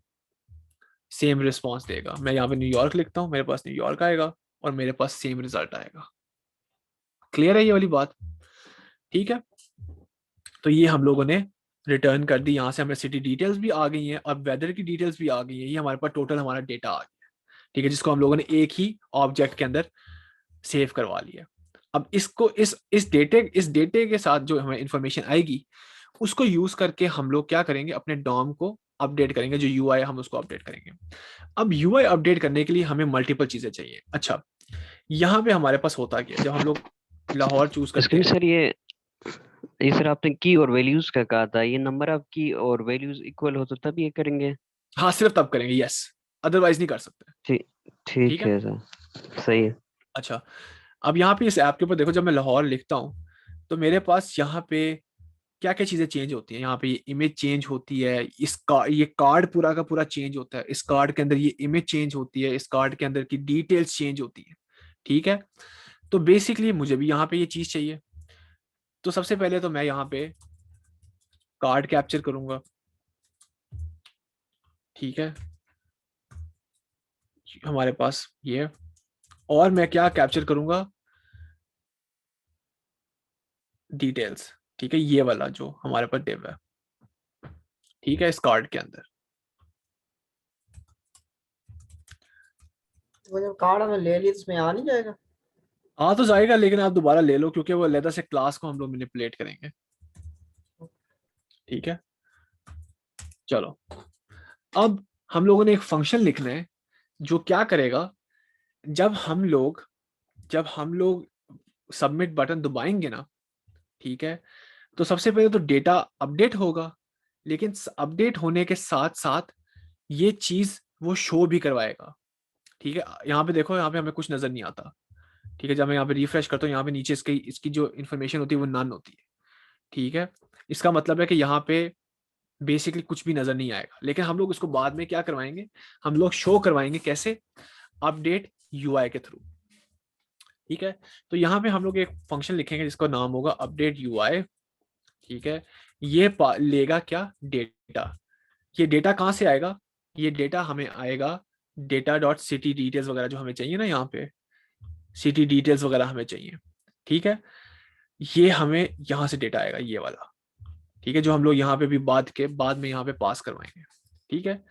सेम रिस्पॉन्स देगा। मैं यहाँ पे न्यूयॉर्क लिखता हूँ, मेरे पास न्यूयॉर्क आएगा और मेरे पास सेम रिजल्ट आएगा। क्लियर है ये वाली बात? ठीक है, तो ये हम लोगों ने रिटर्न कर दी। यहाँ से हमें सिटी डिटेल्स भी आ गई हैं और वेदर की डिटेल्स भी आ गई हैं। ये हमारे पास टोटल हमारा डेटा आ गया। ठीक है, जिसको हम लोगों ने एक ही ऑब्जेक्ट के अंदर सेव करवा लिया। अब इसको इस डेटे के साथ जो हमें इंफॉर्मेशन आएगी, उसको यूज करके हम लोग क्या करेंगे, अपने डॉम को अपडेट करेंगे। जो यूआई हम उसको अपडेट करेंगे। अब यूआई अपडेट करने के लिए हमें मल्टीपल चीजें चाहिए। अच्छा, यहाँ पे हमारे पास होता क्या है, जब हम लोग लाहौर चूज करते इसके भी हैं। सर ये सर आपने की और वैल्यूज का कहा था, ये नंबर ऑफ की और वैल्यूज इक्वल हो तो तब ये करेंगे। हाँ, सिर्फ तब करेंगे, यस, अदरवाइज नहीं कर सकते। ठीक ठीक ठीक है। है सर, सही है। अच्छा, अब यहाँ पे इस ऐप के ऊपर देखो, जब मैं लाहौर लिखता हूँ तो मेरे पास यहाँ पे क्या क्या चीजें चेंज होती हैं। यहाँ पे ये इमेज चेंज होती है, ये कार्ड पूरा का पूरा चेंज होता है, इस कार्ड के अंदर ये इमेज चेंज होती है, इस कार्ड के अंदर की डिटेल्स चेंज होती है। ठीक है, तो बेसिकली मुझे भी यहाँ पे ये चीज चाहिए। तो सबसे पहले तो मैं यहाँ पे कार्ड कैप्चर करूंगा। ठीक है, हमारे पास ये, और मैं क्या कैप्चर करूंगा, डिटेल्स। ठीक है, ये वाला जो हमारे पास डिव है, ठीक है, इस कार्ड के अंदर। वो जब कार्ड हमें ले लिया तो इसमें आ नहीं जाएगा? आ तो जाएगा, लेकिन आप दोबारा ले लो, क्योंकि वो अलग से क्लास को हम लोग मैनिपुलेट करेंगे। ठीक है, चलो, अब हम लोगों ने एक फंक्शन लिखना है जो क्या करेगा, जब हम लोग सबमिट बटन दबाएंगे ना, ठीक है, तो सबसे पहले तो डेटा अपडेट होगा, लेकिन अपडेट होने के साथ साथ ये चीज वो शो भी करवाएगा। ठीक है, यहाँ पे देखो, यहाँ पे हमें कुछ नजर नहीं आता। ठीक है, जब मैं यहाँ पे रिफ्रेश करता हूँ, यहाँ पे नीचे इसकी जो इन्फॉर्मेशन होती है वो नन होती है। ठीक है, इसका मतलब है कि यहाँ पे बेसिकली कुछ भी नजर नहीं आएगा, लेकिन हम लोग इसको बाद में क्या करवाएंगे, हम लोग शो करवाएंगे। कैसे? अपडेट यूआई के थ्रू। ठीक है, तो यहाँ पे हम लोग एक फंक्शन लिखेंगे जिसका नाम होगा अपडेट यूआई। ठीक है, ये लेगा क्या, डेटा। ये डेटा कहाँ से आएगा, ये डेटा हमें आएगा डेटा डॉट सिटी डिटेल्स वगैरह जो हमें चाहिए ना, यहाँ पे सिटी डिटेल्स वगैरह हमें चाहिए। ठीक है, ये हमें यहाँ से डेटा आएगा, ये वाला। ठीक है, जो हम लोग यहाँ पे भी बाद में यहाँ पे पास करवाएंगे। ठीक है,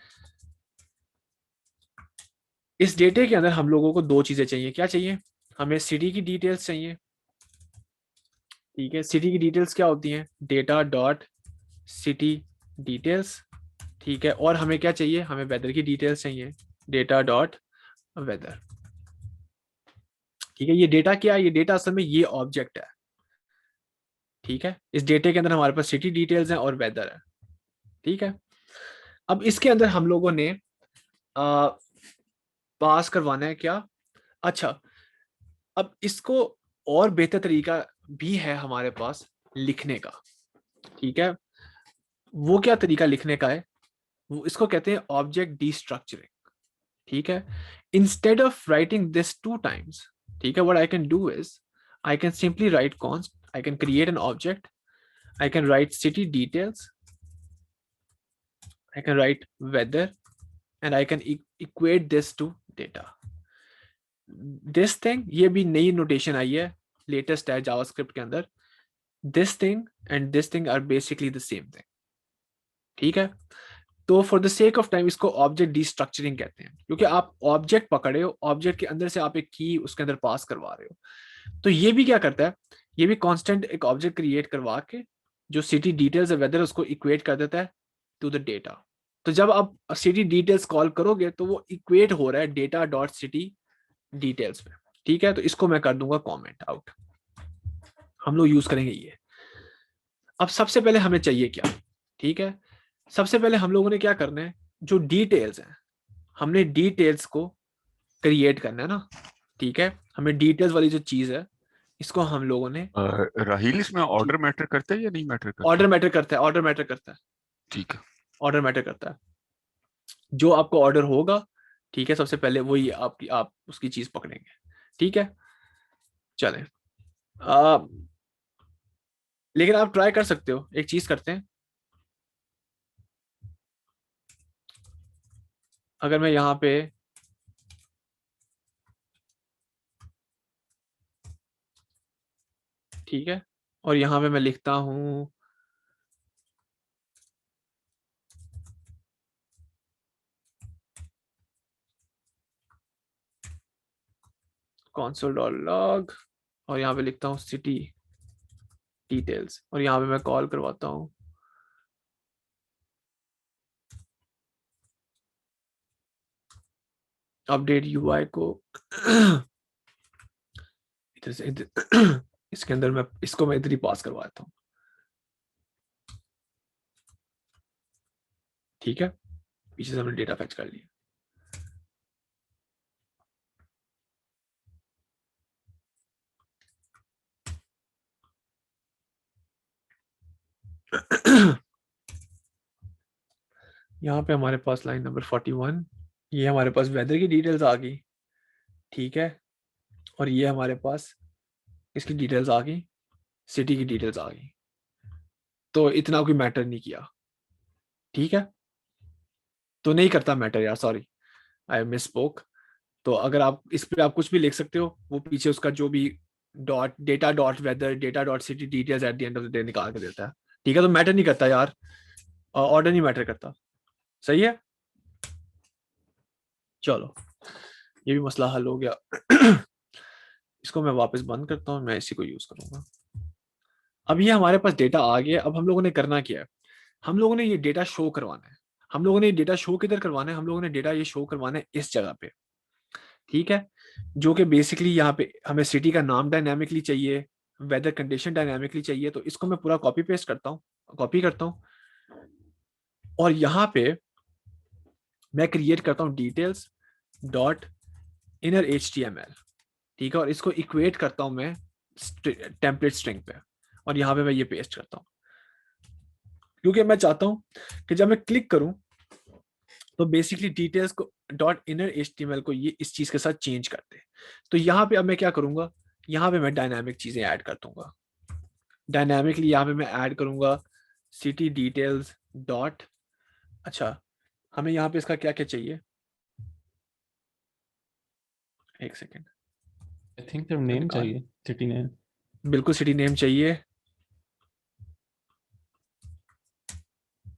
इस डेटे के अंदर हम लोगों को दो चीजें चाहिए। क्या चाहिए? हमें सिटी की डिटेल्स चाहिए। ठीक है, सिटी की डिटेल्स क्या होती हैं, डेटा डॉट सिटी डिटेल्स। ठीक है, और हमें क्या चाहिए, हमें वेदर की डिटेल्स चाहिए, डेटा डॉट वेदर। ठीक है, ये डेटा क्या है, ये डेटा असल में ये ऑब्जेक्ट है। ठीक है, इस डेटे के अंदर हमारे पास सिटी डिटेल्स हैं और वेदर है। ठीक है, अब इसके अंदर हम लोगों ने पास करवाना है क्या, अच्छा, अब इसको और बेहतर तरीका भी है हमारे पास लिखने का। ठीक है, वो क्या तरीका लिखने का है, वो इसको कहते हैं ऑब्जेक्ट डीस्ट्रक्चरिंग। ठीक है, instead of writing this two times, ठीक है, what I can do is I can simply write const, I can create an object, I can write city details, I can write weather, and I can equate this to data. This thing, ये भी नई notation आई है, latest है JavaScript के अंदर। This thing and this thing are basically the same thing. ठीक है, तो for the sake of time इसको ऑब्जेक्ट डीस्ट्रक्चरिंग कहते हैं, क्योंकि आप ऑब्जेक्ट पकड़े हो, ऑब्जेक्ट के अंदर से आप एक की उसके अंदर पास करवा रहे हो। तो ये भी क्या करता है, ये भी कांस्टेंट एक ऑब्जेक्ट क्रिएट करवा के जो सिटी डिटेल्स है वेदर उसको इक्वेट कर देता है टू द डेटा। तो जब आप सिटी डिटेल्स कॉल करोगे तो वो इक्वेट हो रहा है डेटा डॉट सिटी डिटेल्स में। ठीक है, तो इसको मैं कर दूंगा कमेंट आउट, हम लोग यूज करेंगे ये। अब सबसे पहले हमें चाहिए क्या, ठीक है, सबसे पहले हम लोगों ने क्या करना है, जो डिटेल्स हैं हमने डिटेल्स को क्रिएट करना है ना। ठीक है, हमें डिटेल्स वाली जो चीज है इसको हम लोगों ने राहील, इसमें ऑर्डर मैटर करता है या नहीं मैटर करता? ऑर्डर मैटर करता है, ऑर्डर मैटर करता है। ठीक है, ऑर्डर मैटर करता है, जो आपको ऑर्डर होगा ठीक है, सबसे पहले वही आप उसकी चीज पकड़ेंगे। ठीक है, चलें। लेकिन आप ट्राई कर सकते हो, एक चीज करते हैं, अगर मैं यहाँ पे ठीक है, और यहाँ पे मैं लिखता हूँ console.log और यहाँ पे लिखता हूँ सिटी डिटेल्स और यहाँ पे मैं कॉल करवाता हूँ अपडेट यूआई को इधर से इसके अंदर मैं इसको मैं इधर ही पास करवाता हूँ। ठीक है, पीछे से हमने डेटा फैच कर लिया। यहाँ पे हमारे पास लाइन नंबर 41, ये हमारे पास वेदर की डिटेल्स आ गई। ठीक है, और ये हमारे पास इसकी डिटेल्स आ गई, सिटी की डिटेल्स आ गई। तो इतना कोई मैटर नहीं किया। ठीक है, तो नहीं करता मैटर यार, सॉरी आई मिस स्पोक। तो अगर आप इस पे आप कुछ भी लिख सकते हो, वो पीछे उसका जो भी dot data dot weather data dot city details at the end of the day निकाल के देता है। ठीक है, तो मैटर नहीं करता यार, ऑर्डर नहीं मैटर करता। सही है, चलो ये भी मसला हल हो गया। इसको मैं वापस बंद करता हूँ, मैं इसी को यूज करूंगा। अब ये हमारे पास डेटा आ गया। अब हम लोगों ने करना क्या है, हम लोगों ने ये डेटा शो करवाना है। हम लोगों ने ये डेटा शो किधर करवाना है, हम लोगों ने डेटा ये शो करवाना है इस जगह पे। ठीक है, जो कि बेसिकली यहाँ पे हमें सिटी का नाम डायनामिकली चाहिए, वेदर कंडीशन डायनामिकली चाहिए। तो इसको मैं पूरा कॉपी पेस्ट करता हूँ, कॉपी करता हूँ और यहाँ पे मैं क्रिएट करता हूँ डिटेल्स डॉट इनर HTML। ठीक है, और इसको इक्वेट करता हूँ मैं टेम्पलेट स्ट्रिंग पे और यहाँ पे मैं ये पेस्ट करता हूँ, क्योंकि मैं चाहता हूँ कि जब मैं क्लिक करूँ तो basically details co dot inner HTML को ये इस चीज के साथ चेंज करते हैं। तो यहाँ पे अब मैं क्या करूंगा, यहाँ पे मैं डायनामिक चीजें ऐड कर दूंगा। डायनामिकली यहाँ पे मैं ऐड करूंगा सिटी डिटेल्स डॉट, अच्छा हमें यहाँ पे इसका क्या क्या चाहिए, एक सेकेंड, आई थिंक नेम चाहिए, सिटी नेम। बिल्कुल सिटी नेम चाहिए।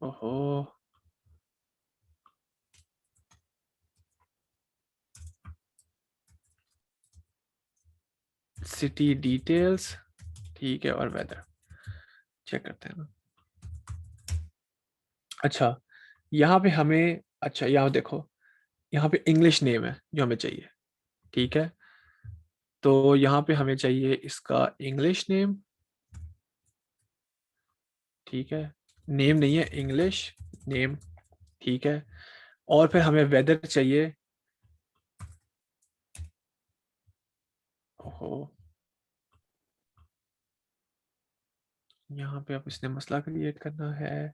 ओहो, सिटी डिटेल्स, ठीक है, और वेदर चेक करते हैं ना। अच्छा यहाँ पे हमें, अच्छा यहाँ देखो, यहाँ पे इंग्लिश नेम है जो हमें चाहिए। ठीक है, तो यहाँ पे हमें चाहिए इसका इंग्लिश नेम। ठीक है, नेम नहीं है, इंग्लिश नेम। ठीक है, और फिर हमें वेदर चाहिए। ओहो, यहाँ पे अब इसने मसला क्रिएट करना है।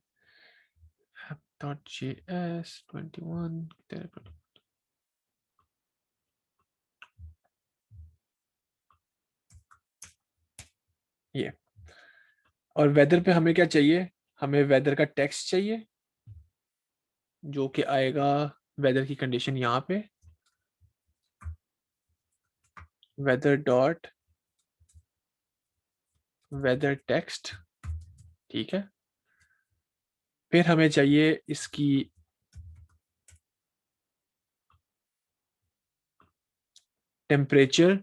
app.js21 ये, और वेदर पे हमें क्या चाहिए, हमें वेदर का टेक्स्ट चाहिए जो कि आएगा वेदर की कंडीशन यहाँ पे, वेदर डॉट वेदर टेक्स्ट। ठीक है, फिर हमें चाहिए इसकी temperature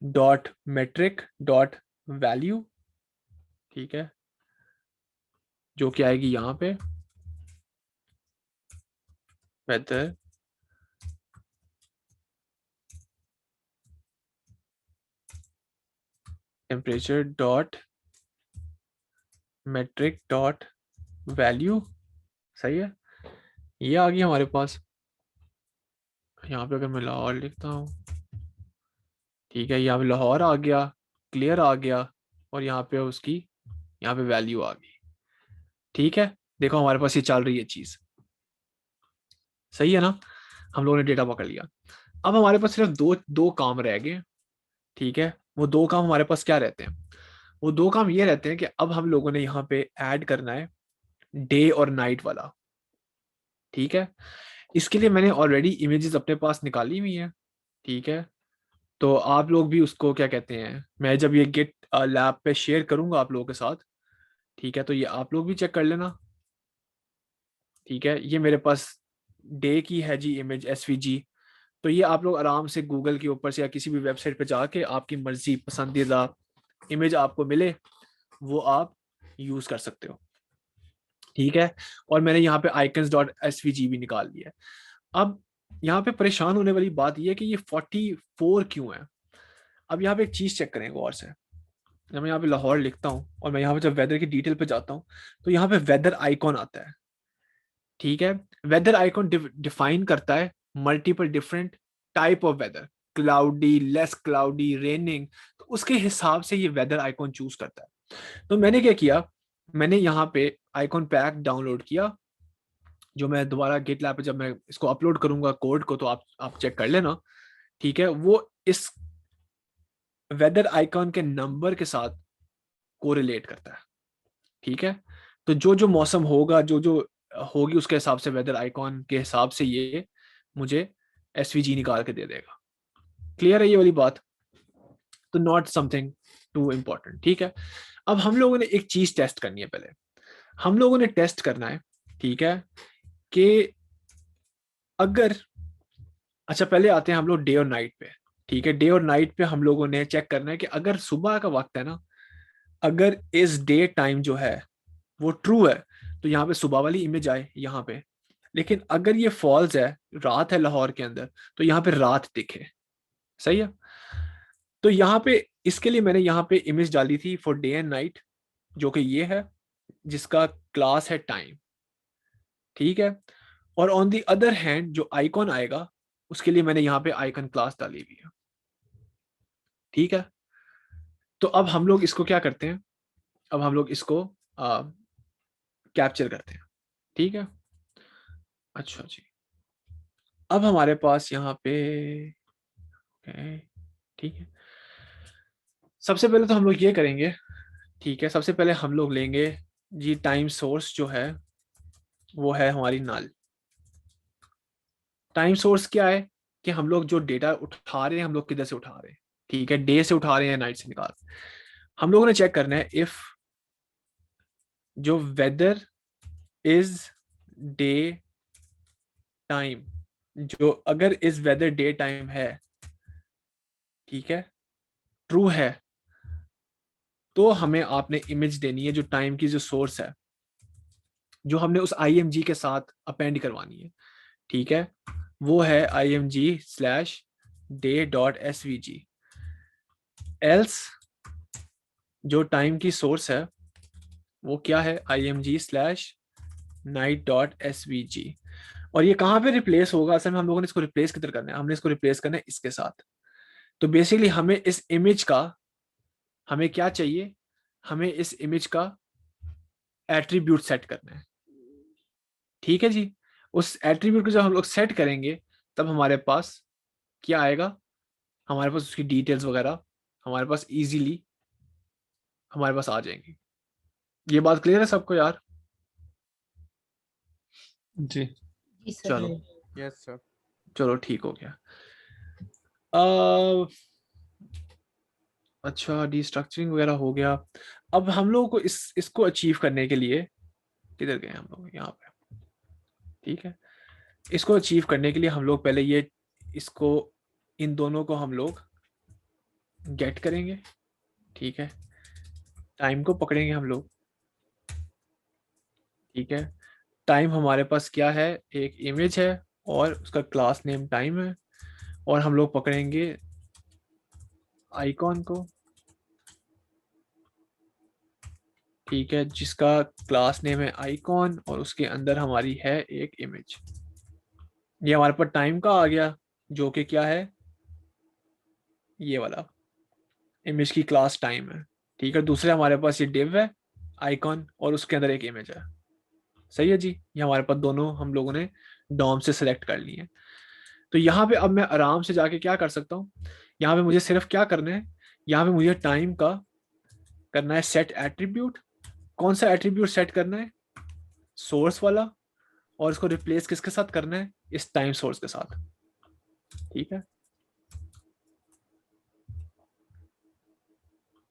dot metric dot value. ठीक है, जो कि आएगी यहाँ पे weather temperature dot metric dot value. सही है, ये आ गई हमारे पास। यहाँ पे अगर मैं लाहौर लिखता हूँ, ठीक है, यहाँ पे लाहौर आ गया, क्लियर आ गया, और यहाँ पे उसकी यहाँ पे वैल्यू आ गई। ठीक है, देखो हमारे पास ये चल रही है चीज, सही है ना। हम लोगों ने डेटा पकड़ लिया। अब हमारे पास सिर्फ दो दो काम रह गए, ठीक है। वो दो काम हमारे पास क्या रहते हैं? वो दो काम ये रहते हैं कि अब हम लोगों ने यहाँ पे ऐड करना है डे और नाइट वाला, ठीक है। इसके लिए मैंने ऑलरेडी इमेजेस अपने पास निकाली हुई है, ठीक है। तो आप लोग भी उसको क्या कहते हैं, मैं जब ये गिट लैब पे शेयर करूंगा आप लोगों के साथ, ठीक है, तो ये आप लोग भी चेक कर लेना, ठीक है। ये मेरे पास डे की है जी इमेज एसवीजी। तो ये आप लोग आराम से गूगल के ऊपर से या किसी भी वेबसाइट पे जाके आपकी मर्जी पसंदीदा इमेज आपको मिले वो आप यूज कर सकते हो, ठीक है। और मैंने यहाँ पे icons.svg भी निकाल लिया है। अब यहाँ पे परेशान होने वाली बात यह है कि ये 44 क्यों है। अब यहाँ पे एक चीज चेक करें गौर से, जब मैं यहाँ पे लाहौर लिखता हूँ और मैं यहाँ पे जब वेदर की डिटेल पे जाता हूँ तो यहाँ पे वेदर आइकॉन आता है, ठीक है। वेदर आइकॉन डिफाइन करता है multiple different type of weather, cloudy, less cloudy, raining, तो उसके हिसाब से ये वेदर आइकॉन चूज करता है। तो मैंने क्या किया, मैंने यहाँ पे आइकॉन पैक डाउनलोड किया, जो मैं दोबारा गिटलैब पे जब मैं इसको अपलोड करूंगा कोड को तो आप चेक कर लेना, ठीक है। वो इस वेदर आइकॉन के नंबर के साथ कोरिलेट करता है, ठीक है। तो जो जो मौसम होगा, जो जो होगी, उसके हिसाब से वेदर आइकॉन के हिसाब से ये मुझे एसवीजी निकाल के दे देगा। क्लियर है ये वाली बात? तो नॉट समथिंग टू इम्पोर्टेंट, ठीक है। अब हम लोगों ने एक चीज टेस्ट करनी है, पहले हम लोगों ने टेस्ट करना है, ठीक है, कि अगर, अच्छा पहले आते हैं हम लोग डे और नाइट पे, ठीक है। डे और नाइट पे हम लोगों ने चेक करना है कि अगर सुबह का वक्त है ना, अगर इस डे टाइम जो है वो ट्रू है तो यहाँ पे सुबह वाली इमेज आए यहाँ पे, लेकिन अगर ये फॉल्स है, रात है लाहौर के अंदर, तो यहाँ पे रात दिखे, सही है। तो यहाँ पे इसके लिए मैंने यहाँ पे इमेज डाली थी फॉर डे एंड नाइट, जो कि ये है, जिसका क्लास है टाइम, ठीक है। और ऑन दी अदर हैंड जो आइकॉन आएगा उसके लिए मैंने यहाँ पे आइकन क्लास डाली हुई है, ठीक है। तो अब हम लोग इसको क्या करते हैं, अब हम लोग इसको कैप्चर करते हैं, ठीक है। अच्छा जी, अब हमारे पास यहाँ पे ठीक है, सबसे पहले तो हम लोग ये करेंगे, ठीक है। सबसे पहले हम लोग लेंगे जी टाइम सोर्स जो है वो है हमारी नल। टाइम सोर्स क्या है कि हम लोग जो डेटा उठा रहे हैं हम लोग किधर से उठा रहे हैं, ठीक है, डे से उठा रहे हैं नाइट से निकाल रहे हैं। हम लोगों ने चेक करना है इफ जो वेदर इज डे टाइम, जो अगर इस वेदर डे टाइम है, ठीक है, ट्रू है, तो हमें आपने इमेज देनी है जो टाइम की जो सोर्स है, जो हमने उस IMG के साथ अपेंड करवानी है, ठीक है। वो है img/day.svg। एल्स जो टाइम की सोर्स है वो क्या है, img/night.svg। और ये कहाँ पे रिप्लेस होगा, असल में हम लोगों ने इसको रिप्लेस किधर करना है, हमने इसको रिप्लेस करना है इसके साथ। तो बेसिकली हमें इस इमेज का, हमें क्या चाहिए, हमें इस इमेज का एट्रीब्यूट सेट करना है, ठीक है जी। उस एट्रीब्यूट को जब हम लोग सेट करेंगे तब हमारे पास क्या आएगा, हमारे पास उसकी डिटेल्स वगैरह हमारे पास इजीली हमारे पास आ जाएंगी। ये बात क्लियर है सबको यार? जी जी सर। चलो यस सर। चलो ठीक हो गया। अच्छा डिस्ट्रक्चरिंग वगैरह हो गया। अब हम लोगों को इसको अचीव करने के लिए किधर गए हम लोग, यहाँ पे, ठीक है। इसको अचीव करने के लिए हम लोग पहले ये इसको, इन दोनों को हम लोग गेट करेंगे, ठीक है। टाइम को पकड़ेंगे हम लोग, ठीक है। टाइम हमारे पास क्या है, एक इमेज है और उसका क्लास नेम टाइम है, और हम लोग पकड़ेंगे आइकॉन को, ठीक है, जिसका क्लास नेम है आइकॉन और उसके अंदर हमारी है एक इमेज। ये हमारे पास टाइम का आ गया जो कि क्या है, ये वाला इमेज की क्लास टाइम है, ठीक है। दूसरे हमारे पास ये डिव है आइकॉन और उसके अंदर एक इमेज है, सही है जी। ये हमारे पास दोनों हम लोगों ने डॉम से सिलेक्ट कर लिए हैं। तो यहाँ पे अब मैं आराम से जाके क्या कर सकता हूँ, यहाँ पे मुझे सिर्फ क्या करना है, यहाँ पे मुझे टाइम का करना है सेट एट्रीब्यूट। कौन सा एट्रीब्यूट सेट करना है, सोर्स वाला, और इसको रिप्लेस किसके साथ करना है, इस टाइम सोर्स के साथ। ठीक है,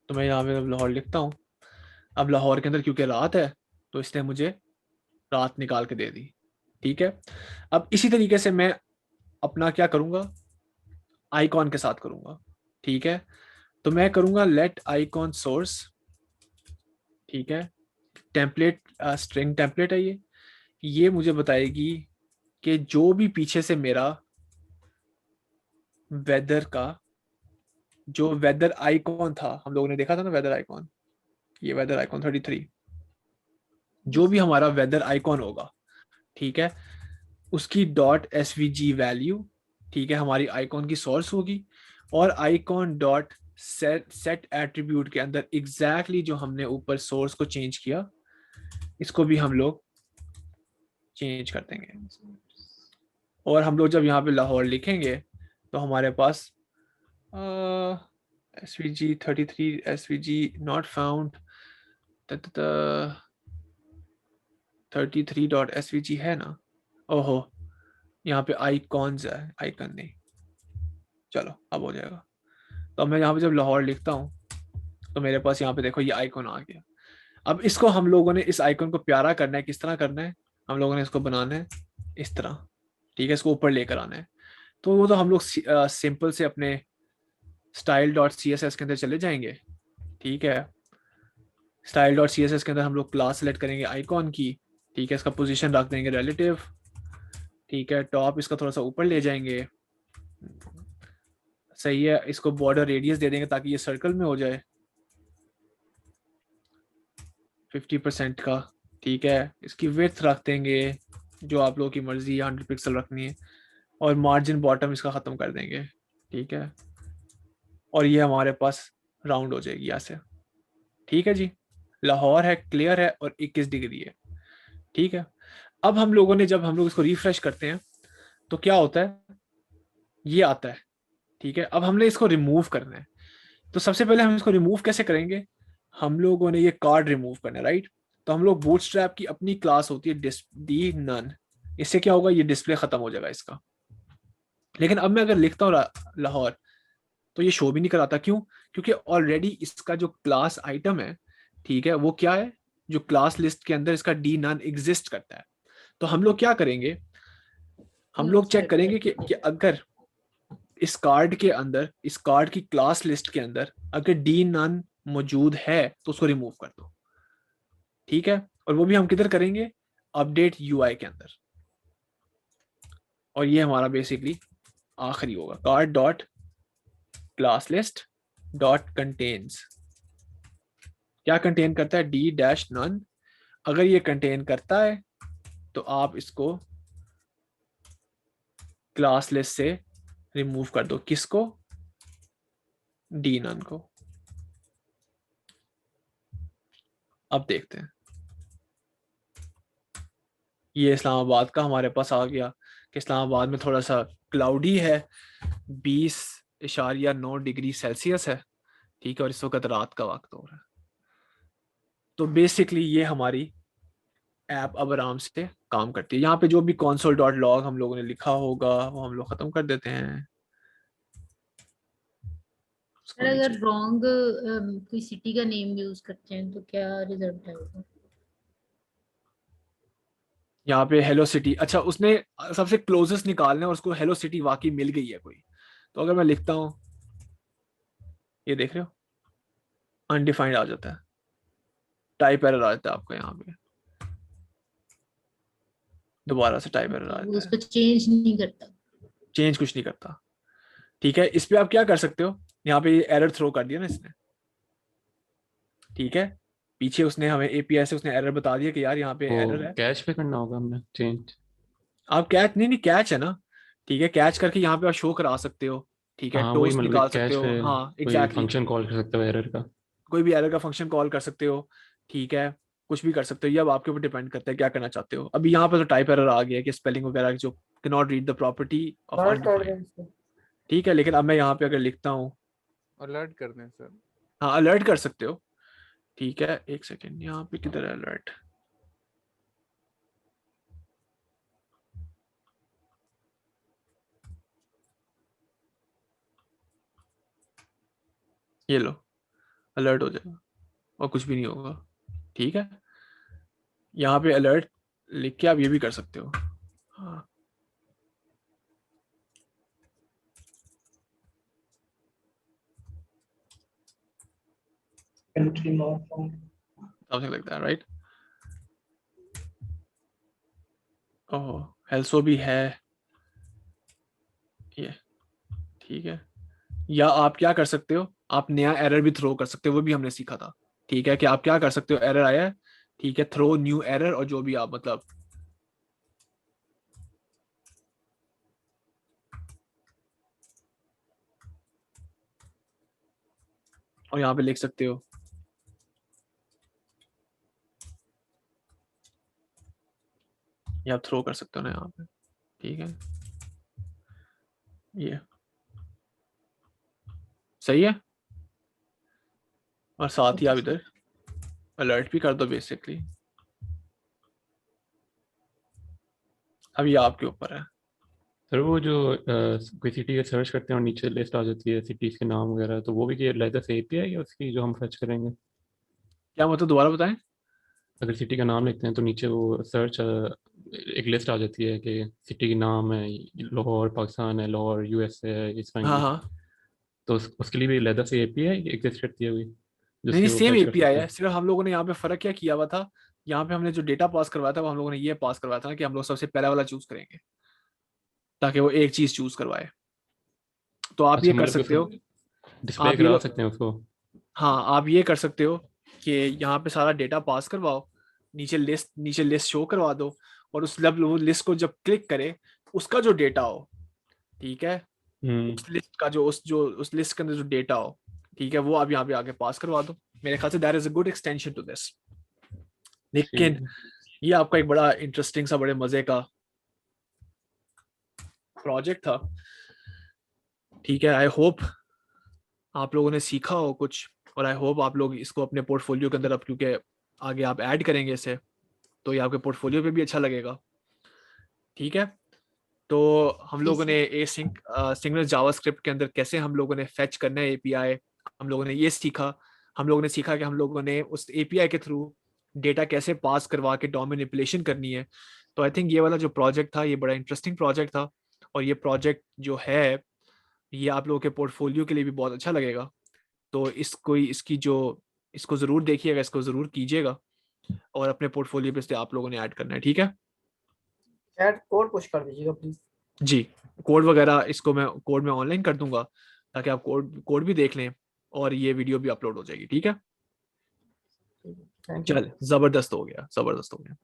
तो मैं यहाँ पे अब लाहौर लिखता हूँ। अब लाहौर के अंदर क्योंकि रात है तो इसने मुझे रात निकाल के दे दी। ठीक है, अब इसी तरीके से मैं अपना क्या करूंगा, आइकॉन के साथ करूंगा। ठीक है, तो मैं करूंगा लेट आइकॉन सोर्स। ठीक है, टेम्पलेट स्ट्रिंग टेम्पलेट है ये मुझे बताएगी कि जो भी पीछे से मेरा वेदर का जो वेदर आइकॉन था, हम लोगों ने देखा था ना वेदर आइकॉन, ये वेदर आइकॉन 33, जो भी हमारा वेदर आइकॉन होगा, ठीक है, उसकी डॉट एसवीजी वैल्यू, ठीक है, हमारी आइकॉन की सोर्स होगी, और आइकॉन डॉट सेट एट्रीब्यूट के अंदर एग्जैक्टली जो हमने ऊपर सोर्स को चेंज किया, इसको भी हम लोग चेंज कर देंगे। और हम लोग जब यहाँ पे लाहौर लिखेंगे तो हमारे पास SVG 33 SVG not found 33.svg है ना, ओहो यहाँ पे आइकॉन्स है, आइकन नहीं, चलो अब हो जाएगा। तो मैं यहाँ पे जब लाहौर लिखता हूँ तो मेरे पास यहाँ पे देखो ये आइकॉन आ गया। अब इसको हम लोगों ने इस आइकॉन को प्यारा करना है, किस तरह करना है, हम लोगों ने इसको बनाना है इस तरह। ठीक है, इसको ऊपर लेकर आना है। तो वो तो हम लोग सिंपल से अपने style.css के अंदर चले जाएंगे। ठीक है, style.css के अंदर हम लोग क्लास सेलेक्ट करेंगे आइकॉन की। ठीक है, इसका पोजीशन रख देंगे रिलेटिव। ठीक है, टॉप इसका थोड़ा सा ऊपर ले जाएंगे, सही है। इसको बॉर्डर रेडियस दे देंगे ताकि ये सर्कल में हो जाए 50% का। ठीक है, इसकी विड्थ रख देंगे जो आप लोगों की मर्जी है, 100 पिक्सल रखनी है, और मार्जिन बॉटम इसका ख़त्म कर देंगे। ठीक है, और ये हमारे पास राउंड हो जाएगी यहाँ से। ठीक है जी, लाहौर है, क्लियर है, और 21 डिग्री है। ठीक है, अब हम लोगों ने जब हम लोग इसको रिफ्रेश करते हैं तो क्या होता है, ये आता है। ठीक है, अब हमने इसको रिमूव करना है। तो सबसे पहले हम इसको रिमूव कैसे करेंगे, हम लोगों ने ये कार्ड रिमूव करना है, राइट। तो हम लोग बूटस्ट्रैप की अपनी क्लास होती है डी नन, इससे क्या होगा, ये डिस्प्ले खत्म हो जाएगा इसका। लेकिन अब मैं अगर लिखता हूँ लाहौर तो ये शो भी नहीं कराता। क्यों, क्योंकि ऑलरेडी इसका जो क्लास आइटम है, ठीक है, वो क्या है, जो क्लास लिस्ट के अंदर इसका डी नन एग्जिस्ट करता है। तो हम लोग क्या करेंगे, हम लोग चेक करेंगे कि अगर इस कार्ड के अंदर, इस कार्ड की क्लास लिस्ट के अंदर अगर डी नन मौजूद है तो उसको रिमूव कर दो। ठीक है, और वो भी हम किधर करेंगे, अपडेट यूआई के अंदर। और ये हमारा बेसिकली आखिरी होगा, card dot class list dot contains. क्या कंटेन करता है, डी डैश नन। अगर ये कंटेन करता है तो आप इसको क्लास लिस्ट से रिमूव कर दो। किसको, डी नन को। अब देखते हैं, ये इस्लामाबाद का हमारे पास आ गया कि इस्लामाबाद में थोड़ा सा क्लाउडी है, 20.9 डिग्री सेल्सियस है। ठीक है, और इस वक्त रात का वक्त हो रहा है। तो बेसिकली ये हमारी ऐप अब आराम से काम करती है। यहाँ पे जो भी console.log हम लोगों ने लिखा होगा वो हम लोग खत्म कर देते हैं। अगर रॉन्ग कोई सिटी का नेम यूज करते हैं तो क्या रिजल्ट आएगा? यहाँ पे हेलो सिटी, अच्छा उसने सबसे क्लोजेस्ट निकालना है और उसको हेलो सिटी वाकई मिल गई है कोई। तो अगर मैं लिखता हूँ, ये देख रहे हो, अनडिफाइंड आ जाता है, टाइप एरर आ जाता है आपको यहाँ पे, दोबारा से टाइप एरर आ जाता है। उसको चेंज नहीं करता, चेंज कुछ नहीं करता। ठीक है, इस पे आप क्या कर सकते हो, यहाँ पे एरर थ्रो कर दिया ना इसने। ठीक है, पीछे उसने हमें एपीआई से उसने एरर बता दिया कि यार यहाँ पे एरर है। कैच पे करना होगा हमें चेंज। आप कैच नहीं कैच है ना, ठीक है, कैच करके यहाँ पे आप शो करा सकते हो। ठीक है, हाँ वही, टोस्ट मतलब निकाल कैच सकते हो। पे हाँ कोई एग्जैक्टली, फंक्शन कॉल कर सकते हो एरर का। कोई भी एरर का फंक्शन कॉल कर सकते हो। ठीक है, कुछ भी कर सकते हो, ये अब आपके ऊपर डिपेंड करता है क्या करना चाहते हो। अभी यहाँ पे तो टाइप एरर आ गया कि स्पेलिंग वगैरह जो can not read the property of alert कर अनडिफाइंड, दें इसको। ठीक है। लेकिन अब मैं यहाँ पे अगर लिखता हूँ, अलर्ट कर दें सर। हाँ अलर्ट कर सकते हो, ठीक है। एक सेकेंड, यहाँ पे किधर है अलर्ट? ये लो, अलर्ट हो जाएगा और कुछ भी नहीं होगा, ठीक है। यहाँ पे अलर्ट लिख के आप ये भी कर सकते हो, हाँ। Something like that, right? ओह हेल्सो भी है ये, ठीक है। या आप क्या कर सकते हो, आप नया एरर भी थ्रो कर सकते हो, वो भी हमने सीखा था, ठीक है। कि आप क्या कर सकते हो, एरर आया है, ठीक है, थ्रो न्यू एरर, और जो भी आप मतलब और यहाँ पे लिख सकते हो या आप थ्रो कर सकते हो ना यहाँ पे, ठीक है। ये सही है, और साथ ही आप इधर अलर्ट भी कर दो बेसिकली। अब ये आपके ऊपर है। सर वो जो कोई सिटी का सर्च करते हैं और नीचे लिस्ट आ जाती है सिटीज के नाम वगैरह, तो वो भी कि अलग से एपीआई है या उसकी जो हम सर्च करेंगे? क्या मतलब, दोबारा बताएं। अगर सिटी का नाम लिखते हैं तो नीचे वो सर्च एक लिस्ट आ जाती है कि सिटी के नाम है, लाहौर पाकिस्तान है, लाहौर यूएसए है, इस तरह हाँ की। हाँ, तो उसके लिए भी अलग से एपीआई एग्जिस्ट करती है हुई नहीं जिससे वो सेम सर्च कर एपीआई सकते है, हैं? सिर्फ हम लोगों ने यहाँ पे फर्क क्या किया हुआ था, यहाँ पे हमने जो डेटा पास करवाया था वो हम लोगों ने ये पास करवाया था ना कि हम लोग सबसे पहला वाला चूज करेंगे ताकि वो एक चीज चूज करवाए। तो आप ये अच्छा, कर मतलब कि सकते हो, उसको डिस्प्ले आप ये करा सकते हैं उसको? हाँ आप ये कर सकते हो कि यहाँ पे सारा डेटा पास करवाओ, नीचे लिस्ट शो करवा दो, और उस वो लिस्ट को जब क्लिक करे उसका जो डेटा हो, ठीक है, उस लिस्ट का उस लिस्ट के अंदर जो डेटा हो, ठीक है, वो आप यहाँ पे आके पास करवा दो। मेरे ख्याल से that is a good extension to this. लेकिन ठीक है। ये आपका एक बड़ा इंटरेस्टिंग सा, बड़े मजे का प्रोजेक्ट था, ठीक है। आई होप आप लोगों ने सीखा हो कुछ, और आई होप आप लोग इसको अपने पोर्टफोलियो के अंदर, अब क्योंकि आगे आप ऐड करेंगे इसे, तो ये आपके पोर्टफोलियो पे भी अच्छा लगेगा, ठीक है। तो हम लोगों ने सिंगल जावास्क्रिप्ट के अंदर कैसे हम लोगों ने फेच करना है एपीआई, हम लोगों ने ये सीखा। हम लोगों ने सीखा कि हम लोगों ने उस एपीआई के थ्रू डेटा कैसे पास करवा के डॉम मैनिपुलेशन करनी है। तो आई थिंक ये वाला जो प्रोजेक्ट था ये बड़ा इंटरेस्टिंग प्रोजेक्ट था, और ये प्रोजेक्ट जो है ये आप लोगों के पोर्टफोलियो के लिए भी बहुत अच्छा लगेगा। तो इसको जरूर देखिएगा, इसको जरूर कीजिएगा, और अपने पोर्टफोलियो पे इसे आप लोगों ने ऐड करना है, ठीक है। चैट कोड पुश कर दीजिएगा प्लीज। जी, कोड वगैरह इसको मैं कोड में ऑनलाइन कर दूंगा ताकि आप कोड भी देख लें, और ये वीडियो भी अपलोड हो जाएगी, ठीक है। Thank you. चल, जबरदस्त हो गया, जबरदस्त हो गया।